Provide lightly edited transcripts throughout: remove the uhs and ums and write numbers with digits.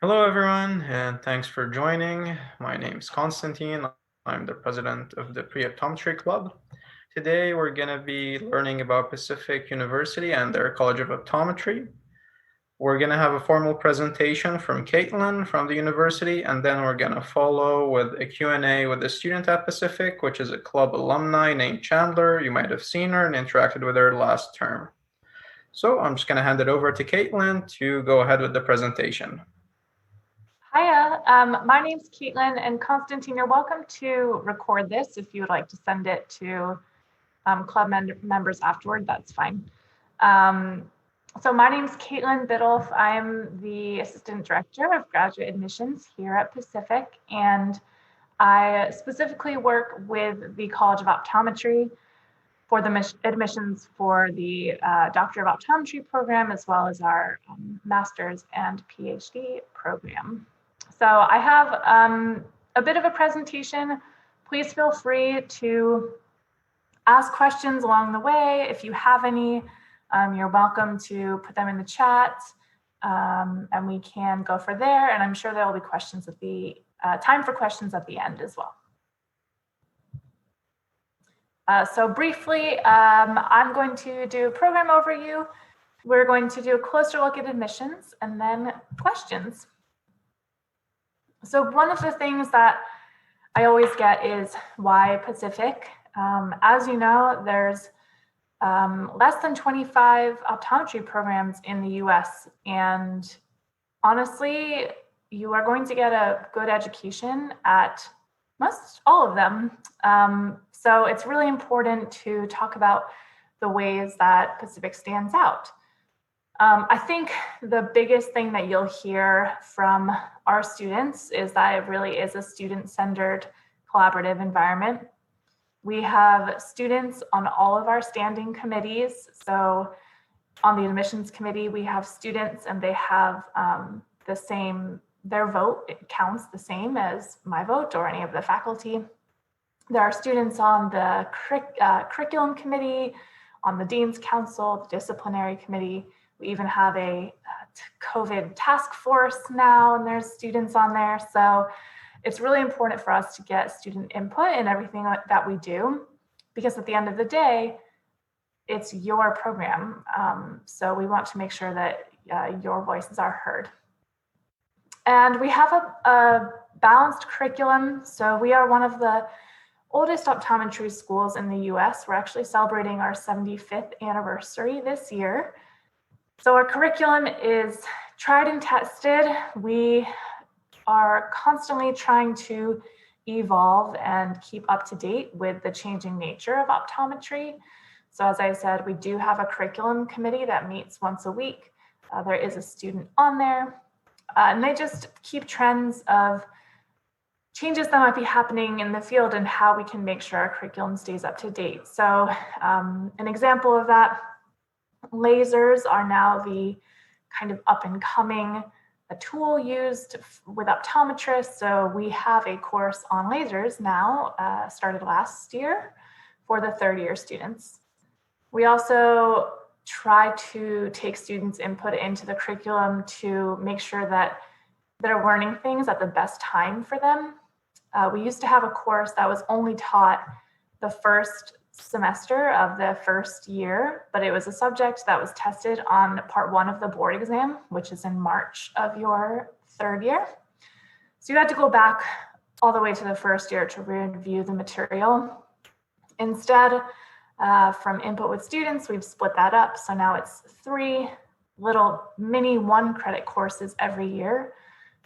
Hello, everyone, and thanks for joining. My name is Konstantin. I'm the president of the Pre-Optometry Club. Today, we're going to be learning about Pacific University and their College of Optometry. We're going to have a formal presentation from Caitlin from the university, and then we're going to follow with a Q&A with a student at Pacific, which is a club alumni named Chandler. You might have seen her and interacted with her last term. So I'm just going to hand it over to Caitlin to go ahead with the presentation. Hiya, my name's Caitlin, and Konstantin, you're welcome to record this if you would like to send it to club members afterward, that's fine. So my name's Caitlin Biddulph. I'm the Assistant Director of Graduate Admissions here at Pacific, and I specifically work with the College of Optometry for the admissions for the Doctor of Optometry program, as well as our Master's and PhD program. So I have a bit of a presentation. Please feel free to ask questions along the way. If you have any, you're welcome to put them in the chat and we can go for there. And I'm sure there will be questions at the time for questions at the end as well. So briefly, I'm going to do a program overview. We're going to do a closer look at admissions and then questions. So one of the things that I always get is why Pacific? As you know, there's less than 25 optometry programs in the US, and honestly, you are going to get a good education at most all of them. So it's really important to talk about the ways that Pacific stands out. I think the biggest thing that you'll hear from our students is that it really is a student-centered collaborative environment. We have students on all of our standing committees. So on the admissions committee, we have students and they have the same, their vote it counts the same as my vote or any of the faculty. There are students on the curriculum committee, on the Dean's Council, the disciplinary committee. We even have a COVID task force now, and there's students on there. So it's really important for us to get student input in everything that we do, because at the end of the day, it's your program. So we want to make sure that your voices are heard. And we have a balanced curriculum. So we are one of the oldest optometry schools in the US. We're actually celebrating our 75th anniversary this year. So our curriculum is tried and tested. We are constantly trying to evolve and keep up to date with the changing nature of optometry. So as I said, we do have a curriculum committee that meets once a week. There is a student on there, and they just keep trends of changes that might be happening in the field and how we can make sure our curriculum stays up to date. So an example of that, lasers are now the kind of up and coming tool used with optometrists. So we have a course on lasers now, started last year for the third year students. We also try to take students' input into the curriculum to make sure that they're learning things at the best time for them. We used to have a course that was only taught the first semester of the first year, but it was a subject that was tested on part one of the board exam, which is in March of your third year. So you had to go back all the way to the first year to review the material. Instead, from input with students, we've split that up. So now it's 3 little mini 1-credit courses every year,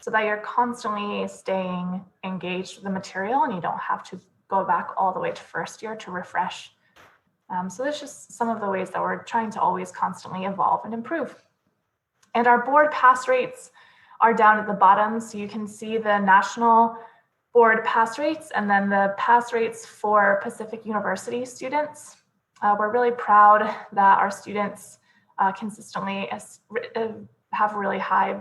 so that you're constantly staying engaged with the material and you don't have to go back all the way to first year to refresh. So there's just some of the ways that we're trying to always constantly evolve and improve. And our board pass rates are down at the bottom. So you can see the national board pass rates and then the pass rates for Pacific University students. We're really proud that our students consistently have really high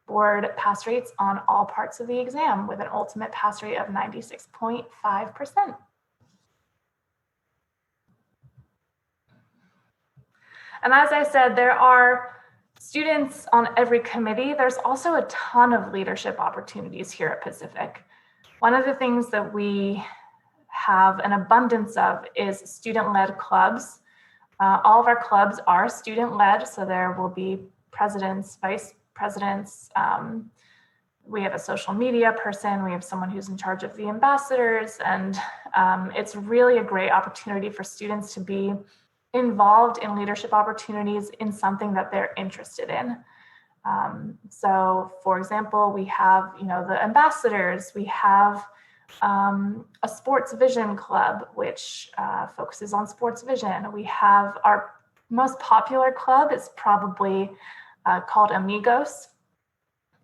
board pass rates on all parts of the exam with an ultimate pass rate of 96.5%. And as I said, there are students on every committee, there's also a ton of leadership opportunities here at Pacific. One of the things that we have an abundance of is student-led clubs. All of our clubs are student-led, so there will be presidents, vice presidents. We have a social media person. We have someone who's in charge of the ambassadors, and it's really a great opportunity for students to be involved in leadership opportunities in something that they're interested in. So, for example, we have, the ambassadors. We have a sports vision club, which focuses on sports vision. We have our most popular club is probably called Amigos.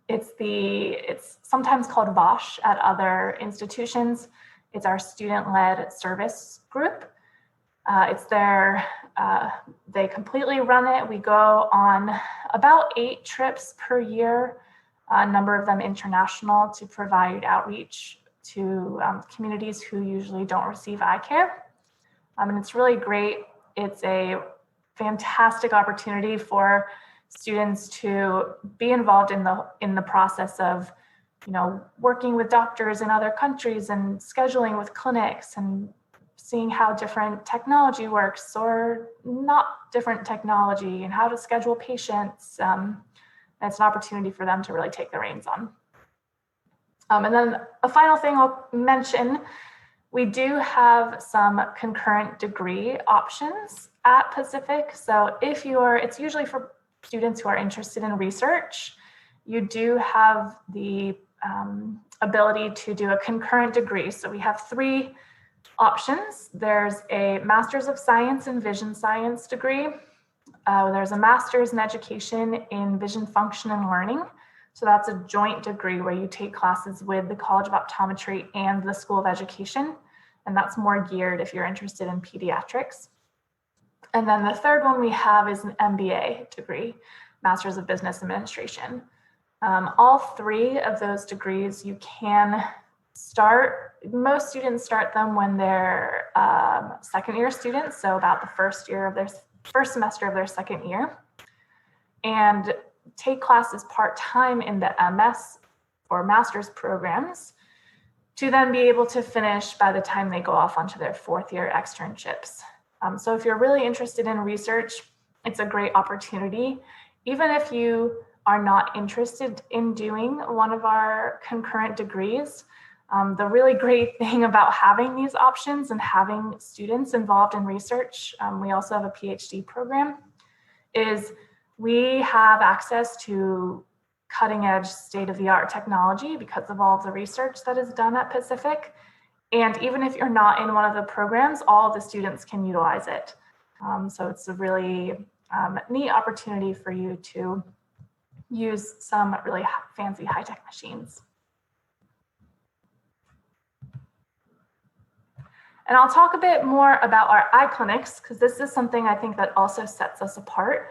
It's sometimes called VOSH at other institutions. It's our student-led service group. They completely run it. We go on about 8 trips per year, a number of them international, to provide outreach to communities who usually don't receive eye care. And it's really great. It's a fantastic opportunity for students to be involved in the process of, working with doctors in other countries and scheduling with clinics and seeing how different technology works or not different technology and how to schedule patients. It's an opportunity for them to really take the reins on. And then a final thing I'll mention, we do have some concurrent degree options at Pacific. So it's usually for students who are interested in research. You do have the ability to do a concurrent degree. So we have 3 options. There's a Master's of Science in Vision Science degree. There's a Master's in Education in Vision Function and Learning. So that's a joint degree where you take classes with the College of Optometry and the School of Education. And that's more geared if you're interested in pediatrics. And then the third one we have is an MBA degree, Master's of Business Administration. All 3 of those degrees you can start. Most students start them when they're second-year students, so about the first semester of their second year, and take classes part-time in the MS or master's programs to then be able to finish by the time they go off onto their 4th-year externships. So if you're really interested in research, it's a great opportunity. Even if you are not interested in doing one of our concurrent degrees, the really great thing about having these options and having students involved in research, we also have a PhD program, is we have access to cutting-edge state-of-the-art technology because of all of the research that is done at Pacific. And even if you're not in one of the programs, all of the students can utilize it. So it's a really neat opportunity for you to use some really fancy high-tech machines. And I'll talk a bit more about our eye clinics, because this is something I think that also sets us apart.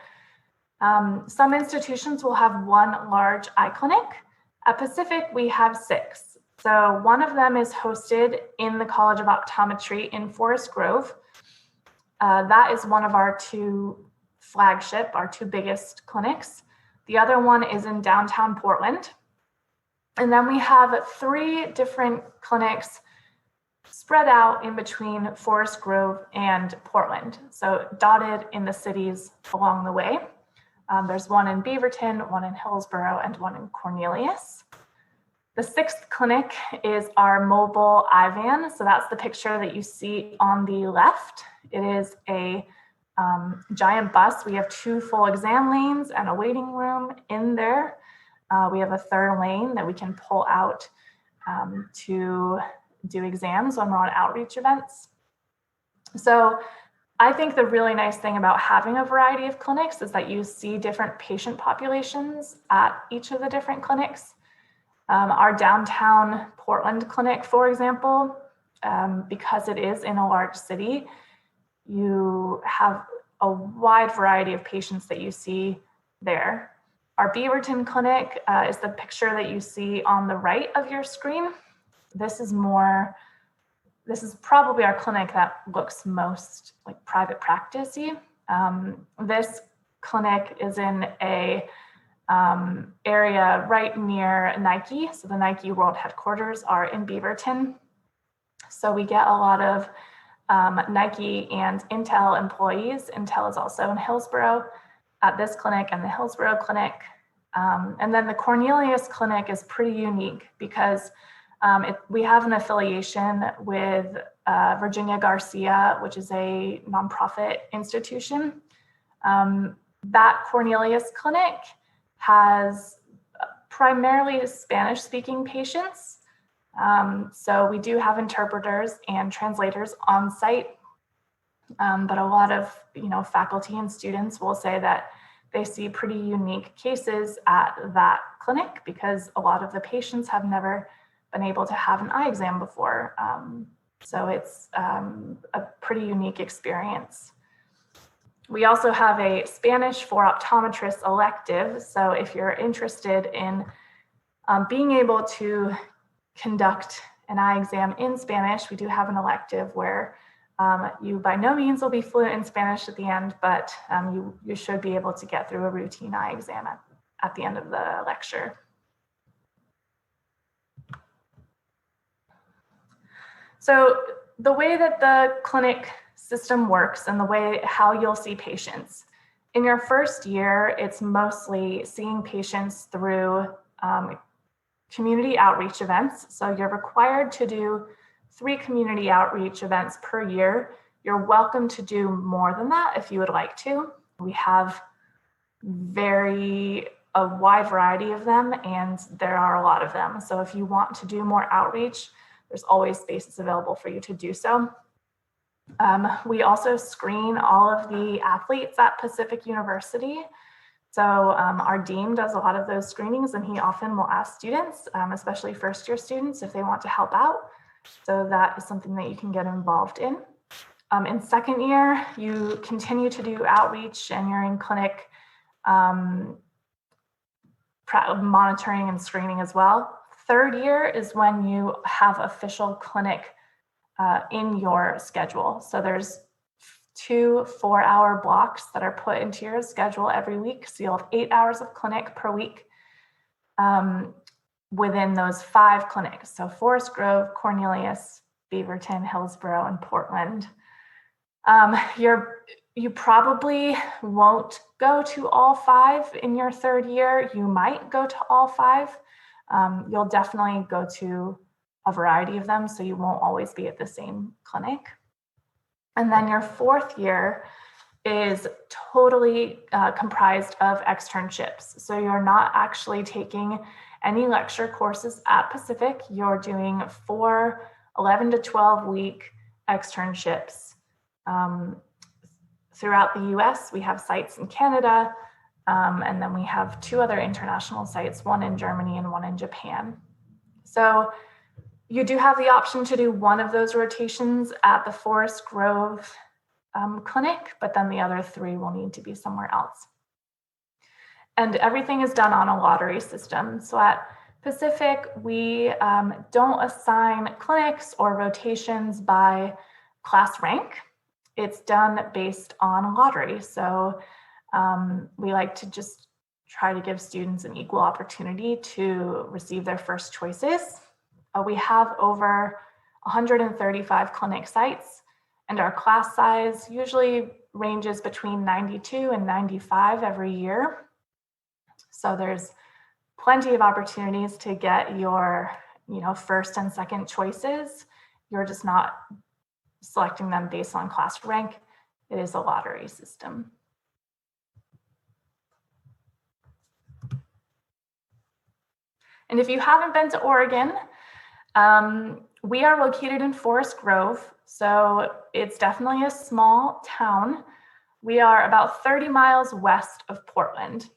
Some institutions will have 1 large eye clinic. At Pacific, we have 6. So one of them is hosted in the College of Optometry in Forest Grove. That is one of our 2 flagship, our 2 biggest clinics. The other one is in downtown Portland. And then we have 3 different clinics spread out in between Forest Grove and Portland, so dotted in the cities along the way. There's one in Beaverton, one in Hillsborough, and one in Cornelius. The 6th clinic is our mobile eye van. So that's the picture that you see on the left. It is a giant bus. We have 2 full exam lanes and a waiting room in there. We have a 3rd lane that we can pull out to do exams when we're on outreach events. So I think the really nice thing about having a variety of clinics is that you see different patient populations at each of the different clinics. Our downtown Portland clinic, for example, because it is in a large city, you have a wide variety of patients that you see there. Our Beaverton clinic is the picture that you see on the right of your screen. This is probably our clinic that looks most like private practice-y. This clinic is in a area right near Nike. So the Nike World headquarters are in Beaverton. So we get a lot of Nike and Intel employees. Intel is also in Hillsborough at this clinic and the Hillsborough clinic. And then the Cornelius Clinic is pretty unique because we have an affiliation with Virginia Garcia, which is a nonprofit institution. That Cornelius Clinic has primarily Spanish-speaking patients. So we do have interpreters and translators on site, but a lot of faculty and students will say that they see pretty unique cases at that clinic because a lot of the patients have never been able to have an eye exam before. So it's a pretty unique experience. We also have a Spanish for optometrists elective. So if you're interested in being able to conduct an eye exam in Spanish, we do have an elective where you by no means will be fluent in Spanish at the end, but you should be able to get through a routine eye exam at the end of the lecture. So the way that the clinic system works and the way how you'll see patients. In your first year, it's mostly seeing patients through community outreach events. So you're required to do 3 community outreach events per year. You're welcome to do more than that if you would like to. We have a wide variety of them, and there are a lot of them. So if you want to do more outreach, there's always spaces available for you to do so. We also screen all of the athletes at Pacific University. So our dean does a lot of those screenings, and he often will ask students, especially first-year students, if they want to help out. So that is something that you can get involved in. In second year, you continue to do outreach and you're in clinic monitoring and screening as well. Third year is when you have official clinic in your schedule. So there's 2 4-hour blocks that are put into your schedule every week. So you'll have 8 hours of clinic per week within those 5 clinics. So Forest Grove, Cornelius, Beaverton, Hillsborough, and Portland. You probably won't go to all 5 in your third year. You might go to all 5. You'll definitely go to a variety of them, so you won't always be at the same clinic. And then your fourth year is totally comprised of externships. So you're not actually taking any lecture courses at Pacific. You're doing 4 11 to 12 week externships. Throughout the US, we have sites in Canada, and then we have 2 other international sites, one in Germany and one in Japan. So you do have the option to do one of those rotations at the Forest Grove clinic, but then the other 3 will need to be somewhere else. And everything is done on a lottery system. So at Pacific, we don't assign clinics or rotations by class rank. It's done based on lottery. So we like to just try to give students an equal opportunity to receive their first choices. We have over 135 clinic sites, and our class size usually ranges between 92 and 95 every year. So there's plenty of opportunities to get your first and second choices. You're just not selecting them based on class rank. It is a lottery system. And if you haven't been to Oregon, we are located in Forest Grove, so it's definitely a small town. We are about 30 miles west of Portland.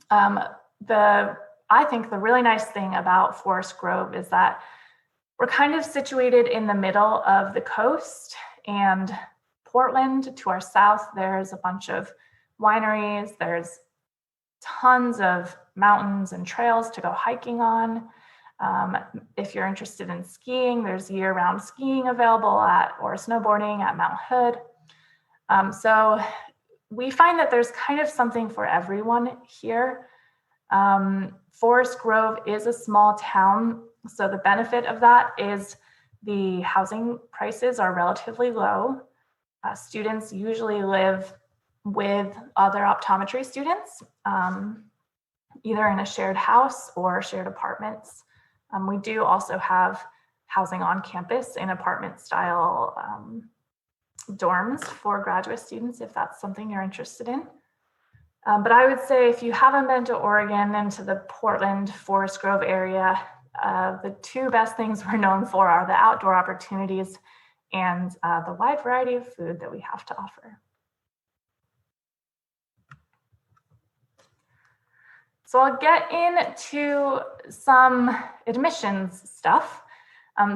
I think the really nice thing about Forest Grove is that we're kind of situated in the middle of the coast, and Portland to our south, there's a bunch of wineries, there's tons of mountains and trails to go hiking on. If you're interested in skiing, there's year-round skiing available or snowboarding at Mount Hood. So we find that there's kind of something for everyone here. Forest Grove is a small town, so the benefit of that is the housing prices are relatively low. Students usually live with other optometry students, either in a shared house or shared apartments. We do also have housing on campus in apartment style dorms for graduate students, if that's something you're interested in. But I would say if you haven't been to Oregon and to the Portland, Forest Grove area, the two best things we're known for are the outdoor opportunities and the wide variety of food that we have to offer. So I'll get into some admissions stuff.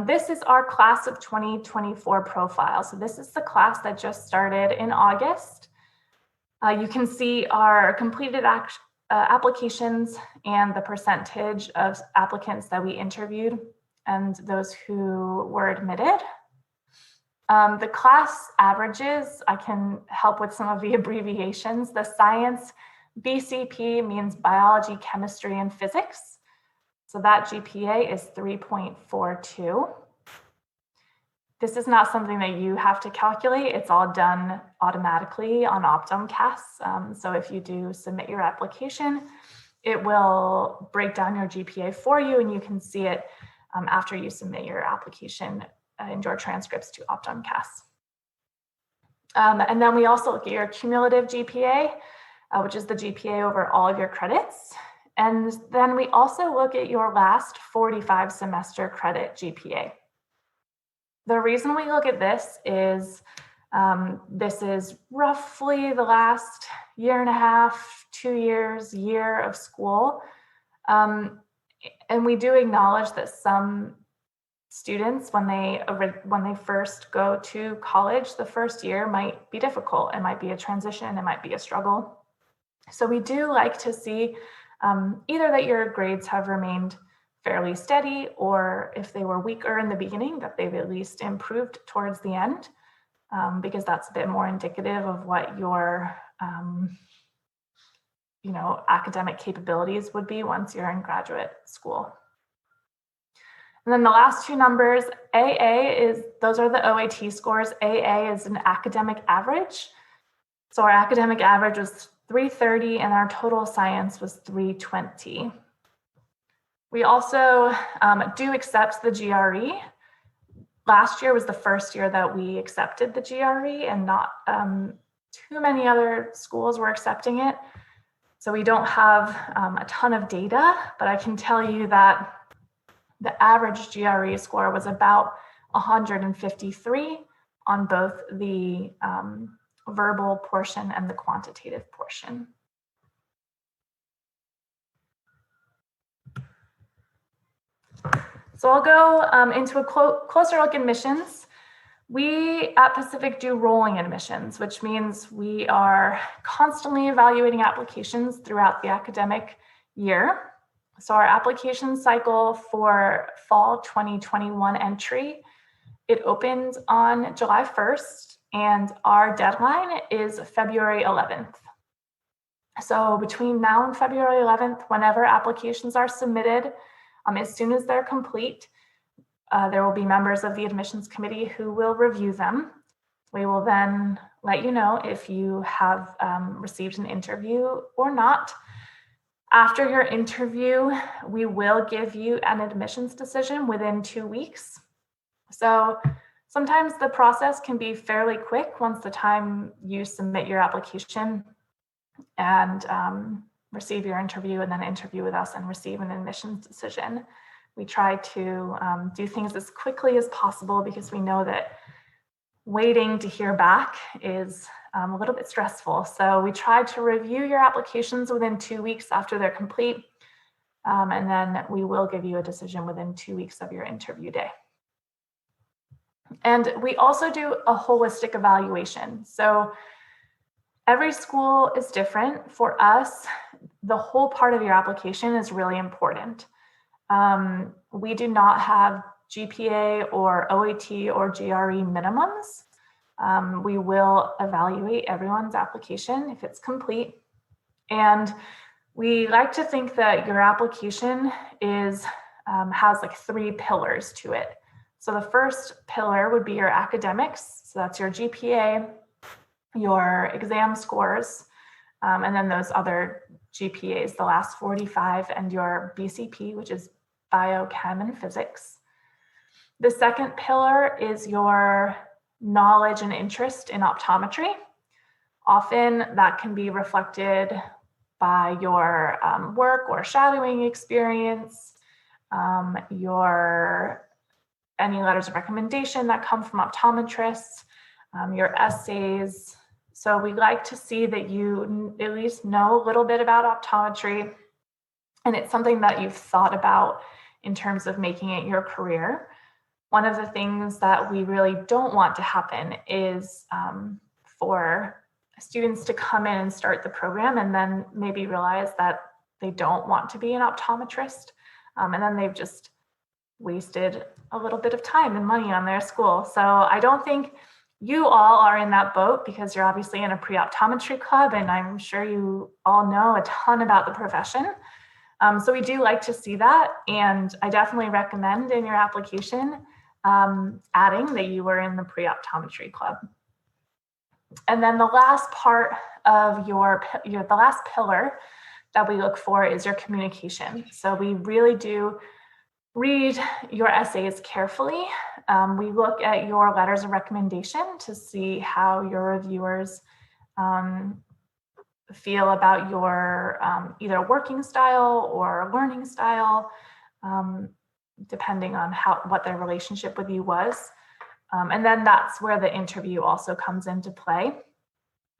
This is our class of 2024 profile. So this is the class that just started in August. You can see our completed applications and the percentage of applicants that we interviewed and those who were admitted. The class averages, I can help with some of the abbreviations. The science BCP means biology, chemistry, and physics. So that GPA is 3.42. This is not something that you have to calculate. It's all done automatically on OptumCAS. So if you do submit your application, it will break down your GPA for you, and you can see it after you submit your application and your transcripts to OptumCAS. And then we also look at your cumulative GPA, which is the GPA over all of your credits. And then we also look at your last 45 semester credit GPA. The reason we look at this is roughly the last year and a half, 2 years, year of school. And we do acknowledge that some students, when they first go to college, the first year might be difficult. It might be a transition, it might be a struggle. So we do like to see either that your grades have remained fairly steady, or if they were weaker in the beginning, that they've at least improved towards the end, because that's a bit more indicative of what your academic capabilities would be once you're in graduate school. And then the last two numbers, those are the OAT scores. AA is an academic average. So our academic average was 330 and our total science was 320. We also do accept the GRE. Last year was the first year that we accepted the GRE, and not too many other schools were accepting it. So we don't have a ton of data, but I can tell you that the average GRE score was about 153 on both the verbal portion and the quantitative portion. So I'll go into a closer look at admissions. We at Pacific do rolling admissions, which means we are constantly evaluating applications throughout the academic year. So our application cycle for fall 2021 entry, it opened on July 1st, and our deadline is February 11th. So between now and February 11th, whenever applications are submitted, as soon as they're complete, there will be members of the admissions committee who will review them. We will then let you know if you have received an interview or not. After your interview, we will give you an admissions decision within 2 weeks. So sometimes the process can be fairly quick once the time you submit your application and receive your interview, and then interview with us and receive an admissions decision. We try to do things as quickly as possible because we know that waiting to hear back is a little bit stressful. So we try to review your applications within 2 weeks after they're complete. And then we will give you a decision within 2 weeks of your interview day. And we also do a holistic evaluation. So every school is different. For us, the whole part of your application is really important. We do not have GPA or OAT or GRE minimums. We will evaluate everyone's application if it's complete. And we like to think that your application has like 3 pillars to it. So the first pillar would be your academics. So that's your GPA, your exam scores, and then those other GPAs, the last 45, and your BCP, which is bio, chem, and physics. The second pillar is your knowledge and interest in optometry. Often that can be reflected by your work or shadowing experience, any letters of recommendation that come from optometrists, your essays. So we like to see that you at least know a little bit about optometry, and it's something that you've thought about in terms of making it your career. One of the things that we really don't want to happen is for students to come in and start the program and then maybe realize that they don't want to be an optometrist, and then they've just wasted a little bit of time and money on their school. So I don't think you all are in that boat, because you're obviously in a pre-optometry club, and I'm sure you all know a ton about the profession. So we do like to see that, and I definitely recommend in your application adding that you were in the pre-optometry club. And then the last part of the last pillar that we look for is your communication. So we really do read your essays carefully. We look at your letters of recommendation to see how your reviewers feel about your either working style or learning style, depending on what their relationship with you was. And then that's where the interview also comes into play.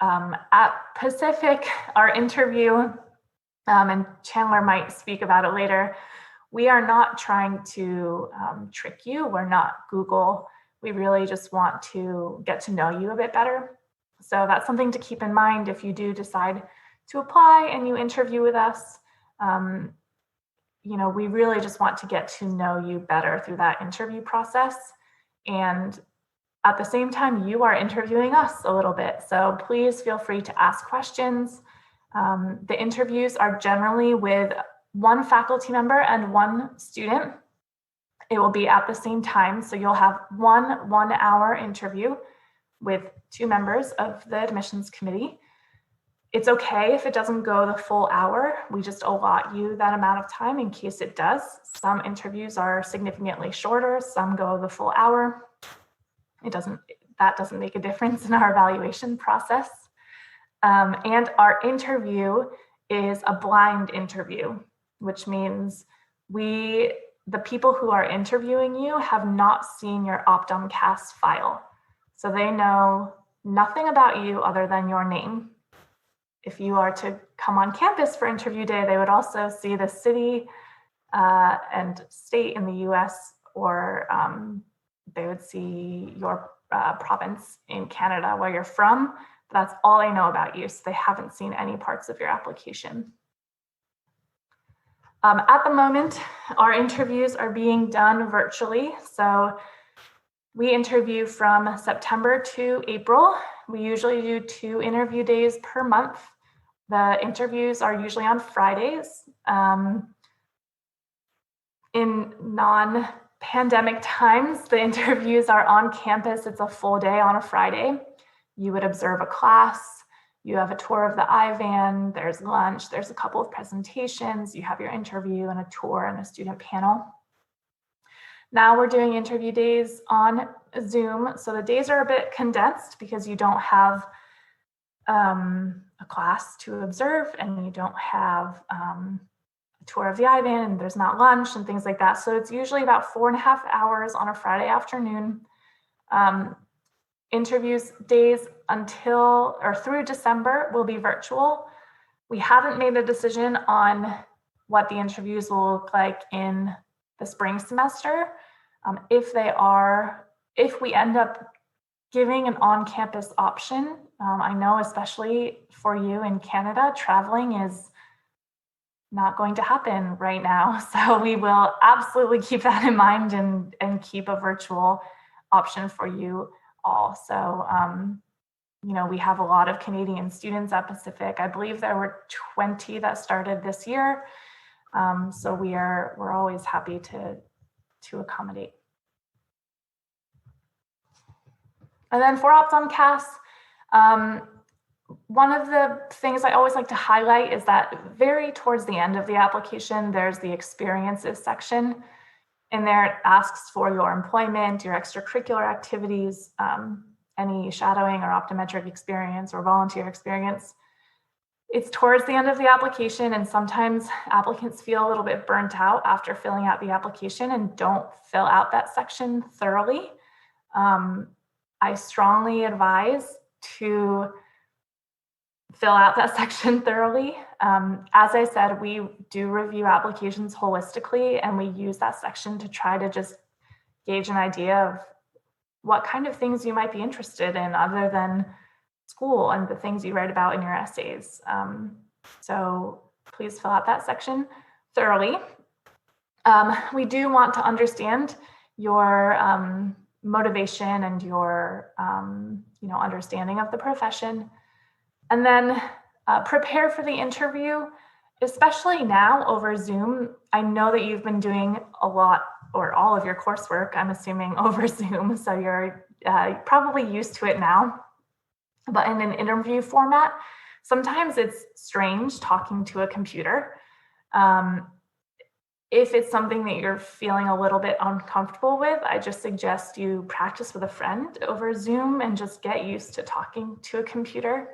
At Pacific, our interview, and Chandler might speak about it later, we are not trying to trick you. We're not Google. We really just want to get to know you a bit better. So that's something to keep in mind if you do decide to apply and you interview with us. We really just want to get to know you better through that interview process. And at the same time, you are interviewing us a little bit. So please feel free to ask questions. The interviews are generally with one faculty member and one student. It will be at the same time. So you'll have one 1-hour interview with 2 members of the admissions committee. It's okay if it doesn't go the full hour. We just allot you that amount of time in case it does. Some interviews are significantly shorter, some go the full hour. That doesn't make a difference in our evaluation process. And our interview is a blind interview, which means the people who are interviewing you have not seen your OptumCast file. So they know nothing about you other than your name. If you are to come on campus for interview day, they would also see the city and state in the US, or they would see your province in Canada where you're from. That's all they know about you. So they haven't seen any parts of your application. At the moment, our interviews are being done virtually. So we interview from September to April. We usually do 2 interview days per month. The interviews are usually on Fridays. In non-pandemic times, the interviews are on campus. It's a full day on a Friday. You would observe a class. You have a tour of the iVan. There's lunch. There's a couple of presentations. You have your interview and a tour and a student panel. Now we're doing interview days on Zoom. So the days are a bit condensed because you don't have a class to observe, and you don't have a tour of the iVan, and there's not lunch and things like that. So it's usually about 4.5 hours on a Friday afternoon. Interviews days through December will be virtual. We haven't made a decision on what the interviews will look like in the spring semester. If we end up giving an on-campus option, I know especially for you in Canada, traveling is not going to happen right now. So we will absolutely keep that in mind and keep a virtual option for you all. So, we have a lot of Canadian students at Pacific. I believe there were 20 that started this year. So we're always happy to accommodate. And then for OptumCAS, one of the things I always like to highlight is that very towards the end of the application, there's the experiences section. In there, it asks for your employment, your extracurricular activities, any shadowing or optometric experience or volunteer experience. It's towards the end of the application, and sometimes applicants feel a little bit burnt out after filling out the application and don't fill out that section thoroughly. I strongly advise to fill out that section thoroughly. As I said, we do review applications holistically, and we use that section to try to just gauge an idea of what kind of things you might be interested in other than school and the things you write about in your essays. So please fill out that section thoroughly. We do want to understand your motivation and your understanding of the profession. And then prepare for the interview, especially now over Zoom. I know that you've been doing a lot or all of your coursework, I'm assuming, over Zoom. So you're probably used to it now. But in an interview format, sometimes it's strange talking to a computer. If it's something that you're feeling a little bit uncomfortable with, I just suggest you practice with a friend over Zoom and just get used to talking to a computer.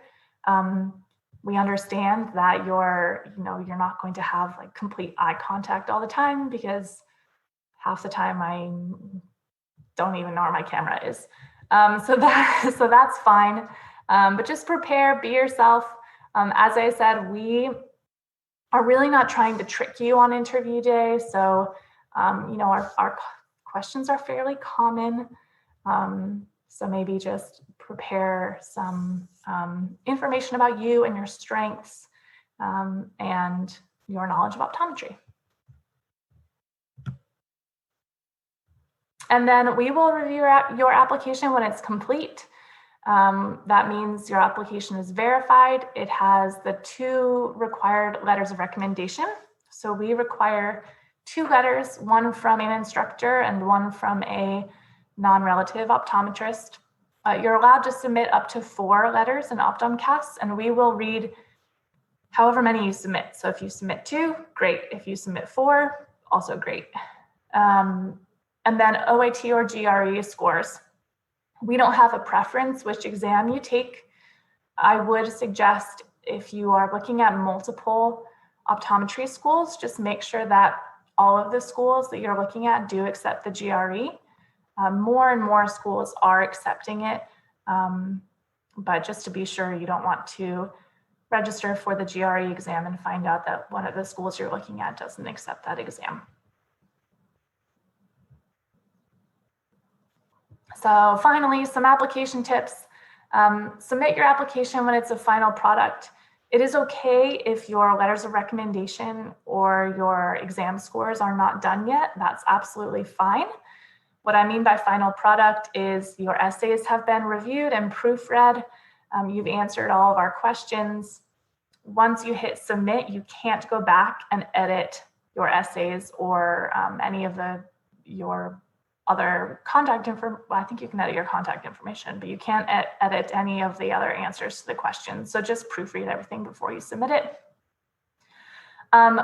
We understand that you're not going to have like complete eye contact all the time, because half the time I don't even know where my camera is. So that's fine. But just prepare, be yourself. As I said, we are really not trying to trick you on interview day. So, our questions are fairly common. So maybe just prepare some information about you and your strengths and your knowledge of optometry. And then we will review your application when it's complete. That means your application is verified. It has the 2 required letters of recommendation. So we require 2 letters, one from an instructor and one from a non-relative optometrist. You're allowed to submit up to 4 letters in OptumCAS, and we will read however many you submit. So if you submit 2, great. If you submit 4, also great. And then OAT or GRE scores. We don't have a preference which exam you take. I would suggest, if you are looking at multiple optometry schools, just make sure that all of the schools that you're looking at do accept the GRE. More and more schools are accepting it, but just to be sure, you don't want to register for the GRE exam and find out that one of the schools you're looking at doesn't accept that exam. So finally, some application tips. Submit your application when it's a final product. It is okay if your letters of recommendation or your exam scores are not done yet. That's absolutely fine. What I mean by final product is your essays have been reviewed and proofread. You've answered all of our questions. Once you hit submit, you can't go back and edit your essays or any of your other contact information. Well, I think you can edit your contact information, but you can't edit any of the other answers to the questions. So just proofread everything before you submit it.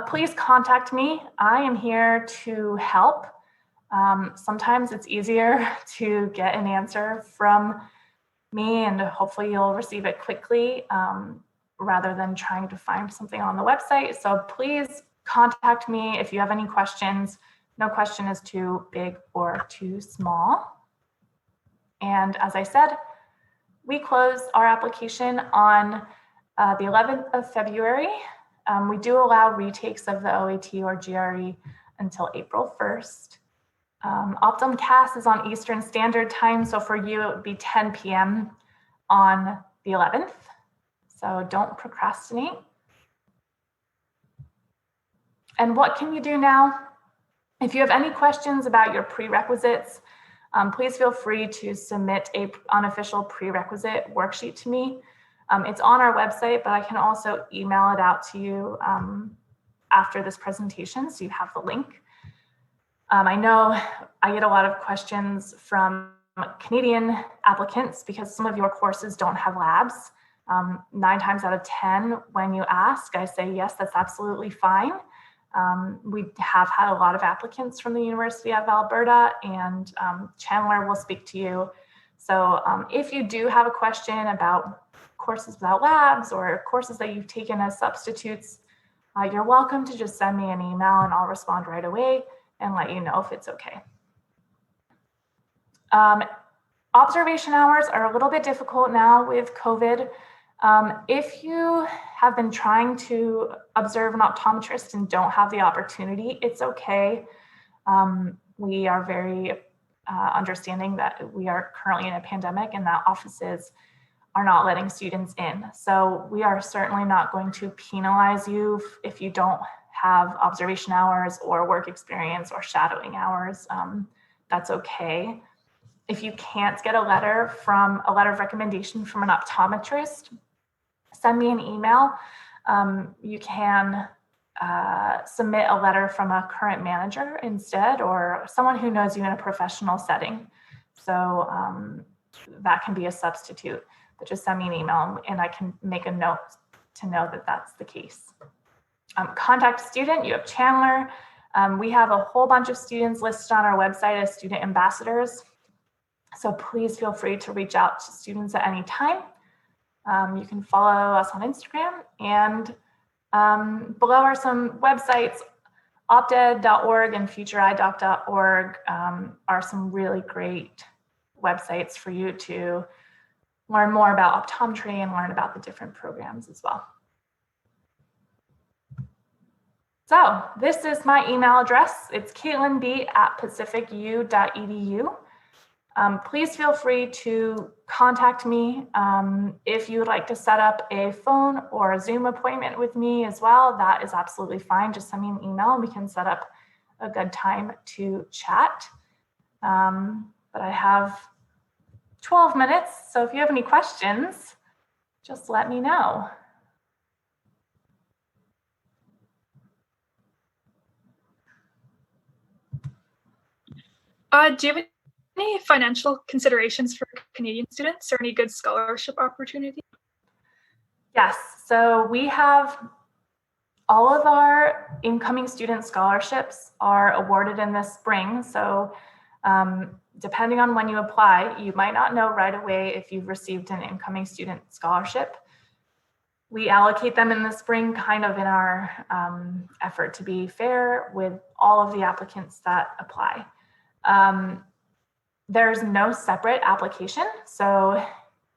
Please contact me. I am here to help. Sometimes it's easier to get an answer from me, and hopefully you'll receive it quickly rather than trying to find something on the website. So please contact me if you have any questions. No question is too big or too small. And as I said, we close our application on the 11th of February. We do allow retakes of the OAT or GRE until April 1st. OptumCAS is on Eastern Standard Time, so for you it would be 10 p.m. on the 11th. So don't procrastinate. And what can you do now? If you have any questions about your prerequisites, please feel free to submit a unofficial prerequisite worksheet to me. It's on our website, but I can also email it out to you after this presentation, so you have the link. I know I get a lot of questions from Canadian applicants because some of your courses don't have labs. 9 times out of 10, when you ask, I say, yes, that's absolutely fine. We have had a lot of applicants from the University of Alberta, and Chandler will speak to you. So if you do have a question about courses without labs or courses that you've taken as substitutes, you're welcome to just send me an email and I'll respond right away and let you know if it's okay. Observation hours are a little bit difficult now with COVID. If you have been trying to observe an optometrist and don't have the opportunity, it's okay. We are very understanding that we are currently in a pandemic and that offices are not letting students in. So we are certainly not going to penalize you if you don't have observation hours or work experience or shadowing hours. That's okay. If you can't get a letter of recommendation from an optometrist, send me an email. You can submit a letter from a current manager instead, or someone who knows you in a professional setting. So that can be a substitute, but just send me an email and I can make a note to know that that's the case. Contact student, you have Chandler. We have a whole bunch of students listed on our website as student ambassadors. So please feel free to reach out to students at any time. You can follow us on Instagram, and below are some websites. Opted.org and futureidoc.org are some really great websites for you to learn more about optometry and learn about the different programs as well. So this is my email address. It's caitlinb@pacificu.edu. Please feel free to contact me if you would like to set up a phone or a Zoom appointment with me as well. That is absolutely fine. Just send me an email and we can set up a good time to chat. But I have 12 minutes, so if you have any questions, just let me know. Do you have any financial considerations for Canadian students or any good scholarship opportunities? Yes, so we have all of our incoming student scholarships are awarded in the spring. So depending on when you apply, you might not know right away if you've received an incoming student scholarship. We allocate them in the spring, kind of in our effort to be fair with all of the applicants that apply. There's no separate application. So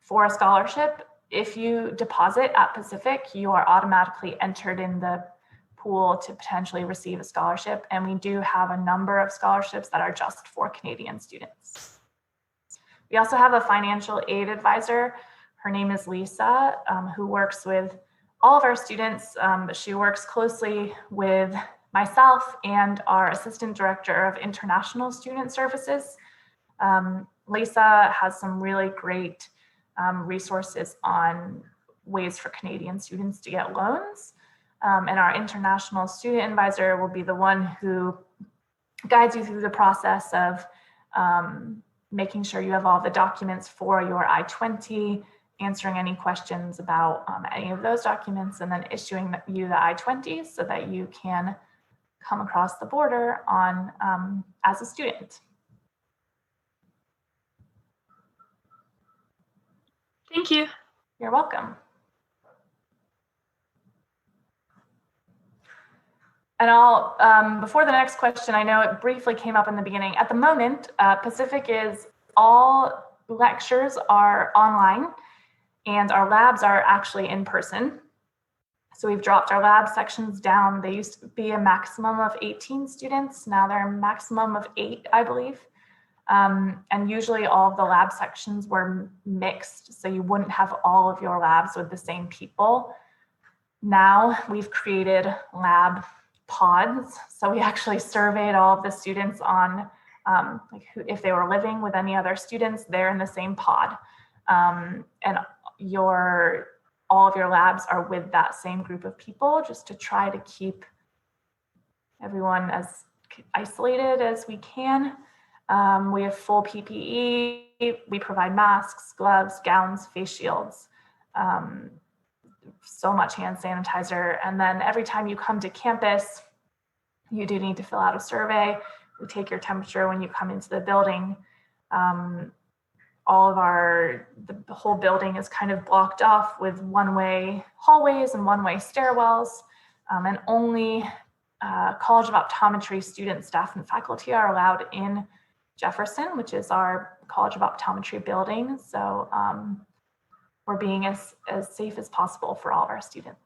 for a scholarship, if you deposit at Pacific, you are automatically entered in the pool to potentially receive a scholarship. And we do have a number of scholarships that are just for Canadian students. We also have a financial aid advisor. Her name is Lisa, who works with all of our students. She works closely with myself and our Assistant Director of International Student Services. Lisa has some really great resources on ways for Canadian students to get loans. And our international student advisor will be the one who guides you through the process of making sure you have all the documents for your I-20, answering any questions about any of those documents, and then issuing you the I-20 so that you can come across the border on as a student. Thank you. You're welcome. And I'll, before the next question, I know it briefly came up in the beginning. At the moment, Pacific is all lectures are online and our labs are actually in person. So we've dropped our lab sections down. They used to be a maximum of 18 students. Now they're a maximum of 8, I believe. And usually all of the lab sections were mixed, so you wouldn't have all of your labs with the same people. Now we've created lab pods. So we actually surveyed all of the students on if they were living with any other students, they're in the same pod. And all of your labs are with that same group of people, just to try to keep everyone as isolated as we can. We have full PPE. We provide masks, gloves, gowns, face shields, so much hand sanitizer. And then every time you come to campus, you do need to fill out a survey. We take your temperature when you come into the building. The whole building is kind of blocked off with one-way hallways and one-way stairwells, and only College of Optometry students, staff, and faculty are allowed in Jefferson, which is our College of Optometry building. So we're being as safe as possible for all of our students.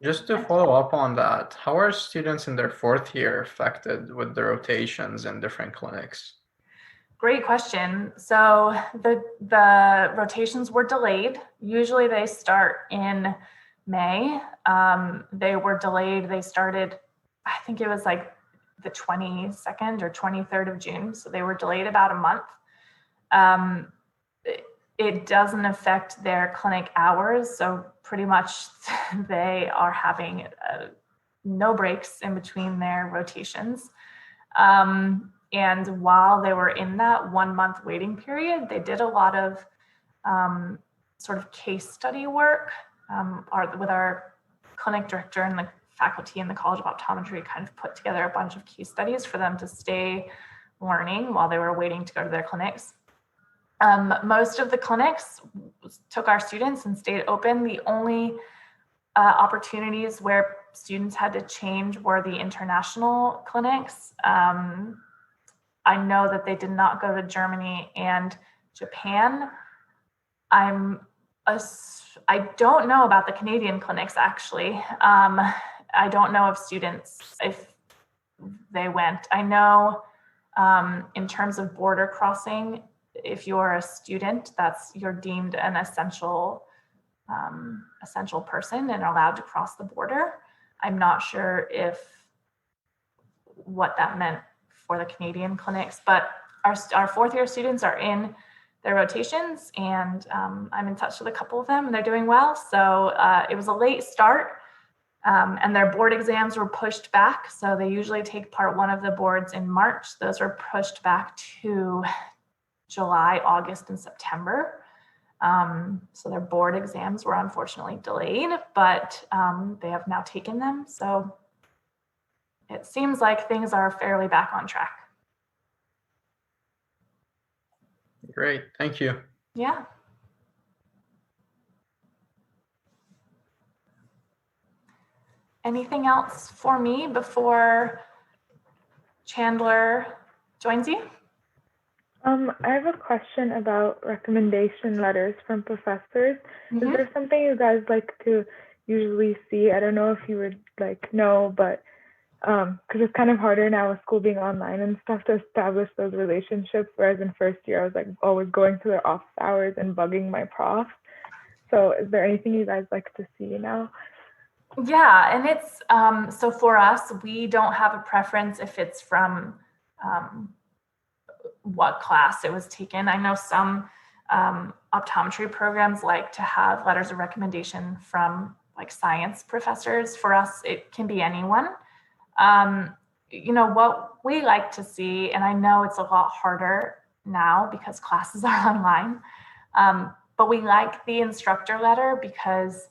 Just to follow up on that, how are students in their fourth year affected with the rotations in different clinics? Great question. So the rotations were delayed. Usually they start in May. They were delayed. They started, I think it was like the 22nd or 23rd of June. So they were delayed about a month. It doesn't affect their clinic hours. So pretty much they are having no breaks in between their rotations. And while they were in that 1 month waiting period, they did a lot of sort of case study work with our clinic director and the faculty in the College of Optometry kind of put together a bunch of case studies for them to stay learning while they were waiting to go to their clinics. Most of the clinics took our students and stayed open. The only opportunities where students had to change were the international clinics. I know that they did not go to Germany and Japan. I don't know about the Canadian clinics, actually. I don't know if they went. I know in terms of border crossing, if you're a student, you're deemed an essential person and allowed to cross the border. I'm not sure what that meant for the Canadian clinics, but our fourth year students are in their rotations, and I'm in touch with a couple of them and they're doing well. So it was a late start, and their board exams were pushed back. So they usually take part one of the boards in March. Those were pushed back to July, August, and September. So their board exams were unfortunately delayed, but they have now taken them. So it seems like things are fairly back on track. Great, thank you. Yeah. Anything else for me before Chandler joins you? I have a question about recommendation letters from professors. Is there something you guys like to usually see? I don't know if you would know, but because it's kind of harder now with school being online and stuff to establish those relationships, whereas in first year I was always going to their office hours and bugging my prof. So is there anything you guys like to see now? Yeah, and it's so for us, we don't have a preference if it's from what class it was taken. I know some optometry programs like to have letters of recommendation from science professors. For us, it can be anyone. What we like to see, and I know it's a lot harder now because classes are online, but we like the instructor letter because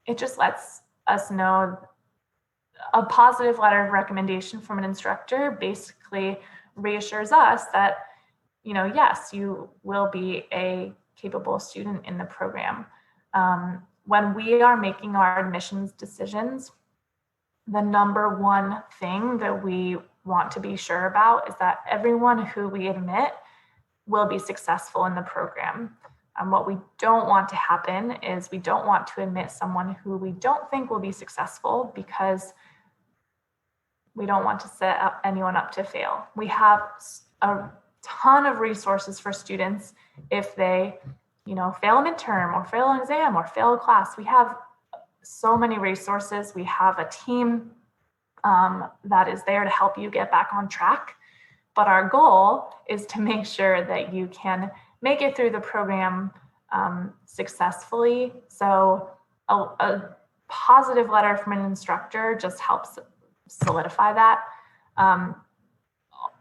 it just lets us know a positive letter of recommendation from an instructor basically reassures us that, yes, you will be a capable student in the program. When we are making our admissions decisions, the number one thing that we want to be sure about is that everyone who we admit will be successful in the program. What we don't want to happen is we don't want to admit someone who we don't think will be successful because we don't want to set anyone up to fail. We have a ton of resources for students if they, fail a midterm or fail an exam or fail a class. We have so many resources. We have a team that is there to help you get back on track. But our goal is to make sure that you can make it through the program successfully. So a positive letter from an instructor just helps solidify that.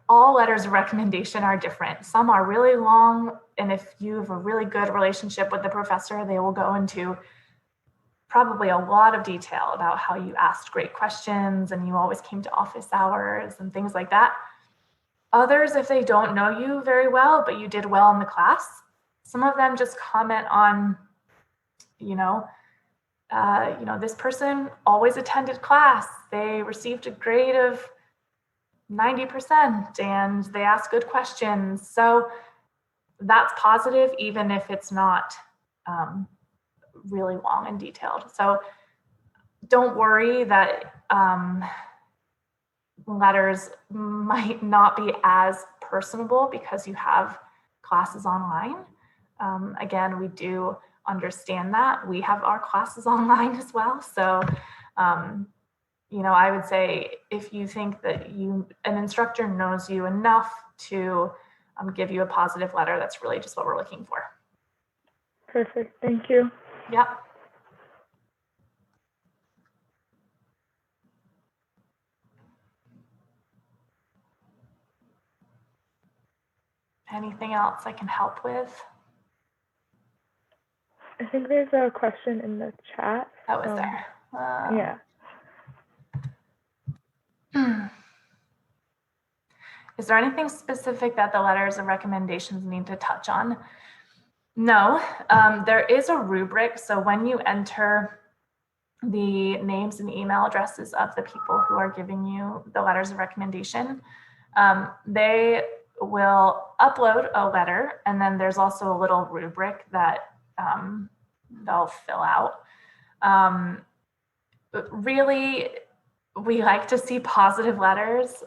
All letters of recommendation are different. Some are really long, and if you have a really good relationship with the professor, they will go into probably a lot of detail about how you asked great questions and you always came to office hours and things like that. Others, if they don't know you very well, but you did well in the class, some of them just comment on, this person always attended class. They received a grade of 90% and they asked good questions. So that's positive, even if it's not really long and detailed. So don't worry that letters might not be as personable because you have classes online. Again, we do understand that. We have our classes online as well. So, I would say if you think that an instructor knows you enough to give you a positive letter, that's really just what we're looking for. Perfect. Thank you. Yep. Anything else I can help with? I think there's a question in the chat. That was there. Yeah. Is there anything specific that the letters of recommendations need to touch on? No, there is a rubric. So when you enter the names and email addresses of the people who are giving you the letters of recommendation, they will upload a letter, and then there's also a little rubric that they'll fill out. Really, we like to see positive letters.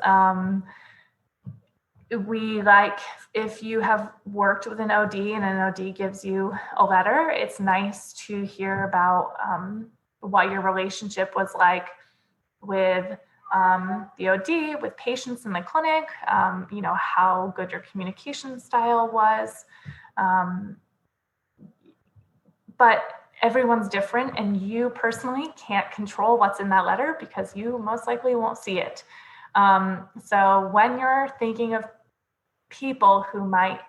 We like if you have worked with an OD and an OD gives you a letter, it's nice to hear about what your relationship was like with the OD, with patients in the clinic, how good your communication style was. But everyone's different, and you personally can't control what's in that letter because you most likely won't see it. So when you're thinking of people who might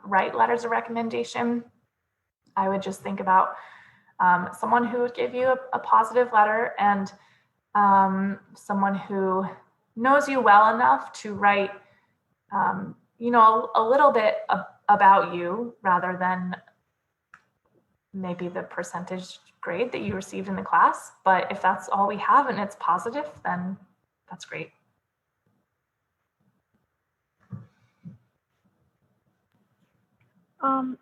write letters of recommendation, I would just think about someone who would give you a positive letter and someone who knows you well enough to write, a little bit about you rather than maybe the percentage grade that you received in the class. But if that's all we have and it's positive, then that's great.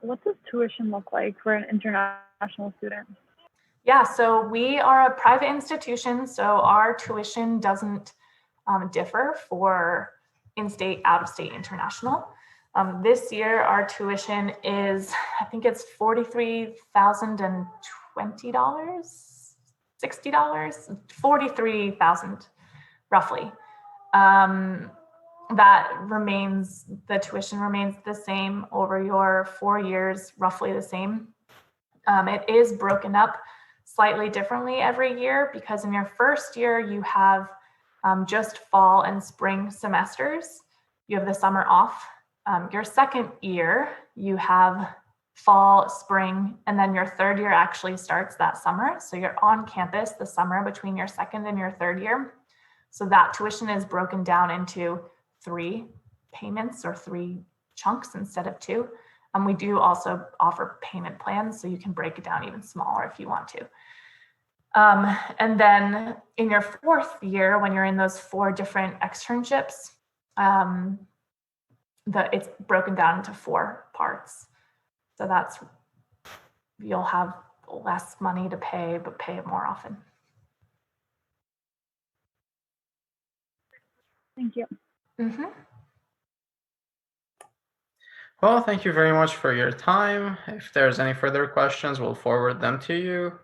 What does tuition look like for an international student? Yeah, so we are a private institution, so our tuition doesn't differ for in-state, out-of-state, international. This year, our tuition is, I think it's $43,020, $60, $43,000 roughly. The tuition remains the same over your 4 years, roughly the same. It is broken up slightly differently every year because in your first year, you have just fall and spring semesters. You have the summer off. Your second year, you have fall, spring, and then your third year actually starts that summer. So you're on campus the summer between your second and your third year. So that tuition is broken down into 3 payments or 3 chunks instead of 2. We do also offer payment plans, so you can break it down even smaller if you want to. And then in your 4th year, when you're in those 4 different externships, it's broken down into 4 parts. So you'll have less money to pay, but pay it more often. Thank you. Mm-hmm. Well, thank you very much for your time. If there's any further questions, we'll forward them to you.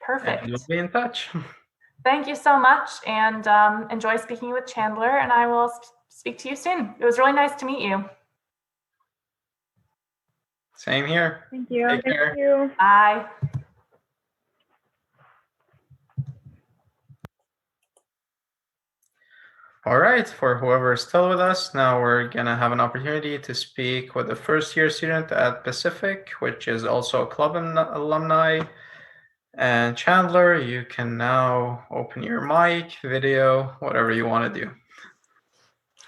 Perfect. And we'll be in touch. Thank you so much, and enjoy speaking with Chandler, and I will speak to you soon. It was really nice to meet you. Same here. Thank you. Take care. Thank you. Bye. All right, for whoever is still with us, now we're gonna have an opportunity to speak with a first-year student at Pacific, which is also a club alumni. And Chandler, you can now open your mic, video, whatever you want to do.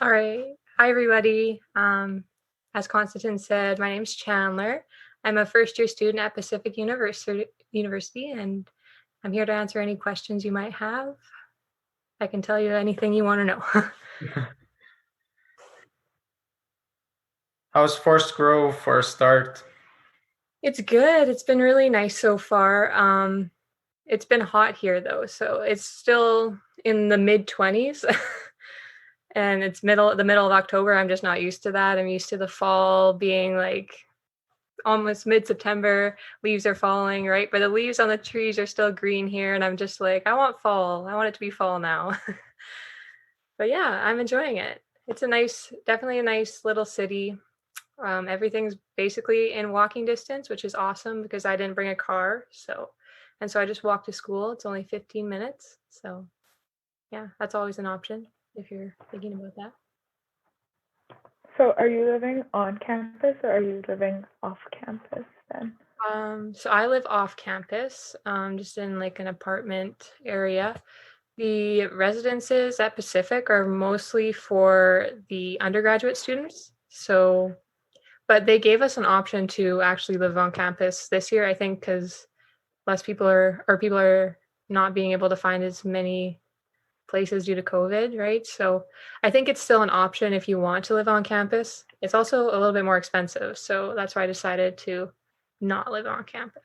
All right. Hi, everybody. As Constantine said, my name's Chandler. I'm a first-year student at Pacific University, and I'm here to answer any questions you might have. I can tell you anything you want to know. How's Forest Grove for a start? It's good. It's been really nice so far. It's been hot here, though, so it's still in the mid-20s. And it's the middle of October. I'm just not used to that. I'm used to the fall being like almost mid-September, leaves are falling, right? But the leaves on the trees are still green here, and I'm just like, I want fall. I want it to be fall now. But yeah, I'm enjoying it. It's definitely a nice little city. Everything's basically in walking distance, which is awesome because I didn't bring a car. So I just walk to school. It's only 15 minutes. So yeah, that's always an option if you're thinking about that. So are you living on campus or are you living off campus then? So I live off campus, just in like an apartment area. The residences at Pacific are mostly for the undergraduate students. So, but they gave us an option to actually live on campus this year, I think, because people are not being able to find as many places due to COVID, right? So I think it's still an option if you want to live on campus. It's also a little bit more expensive. So that's why I decided to not live on campus.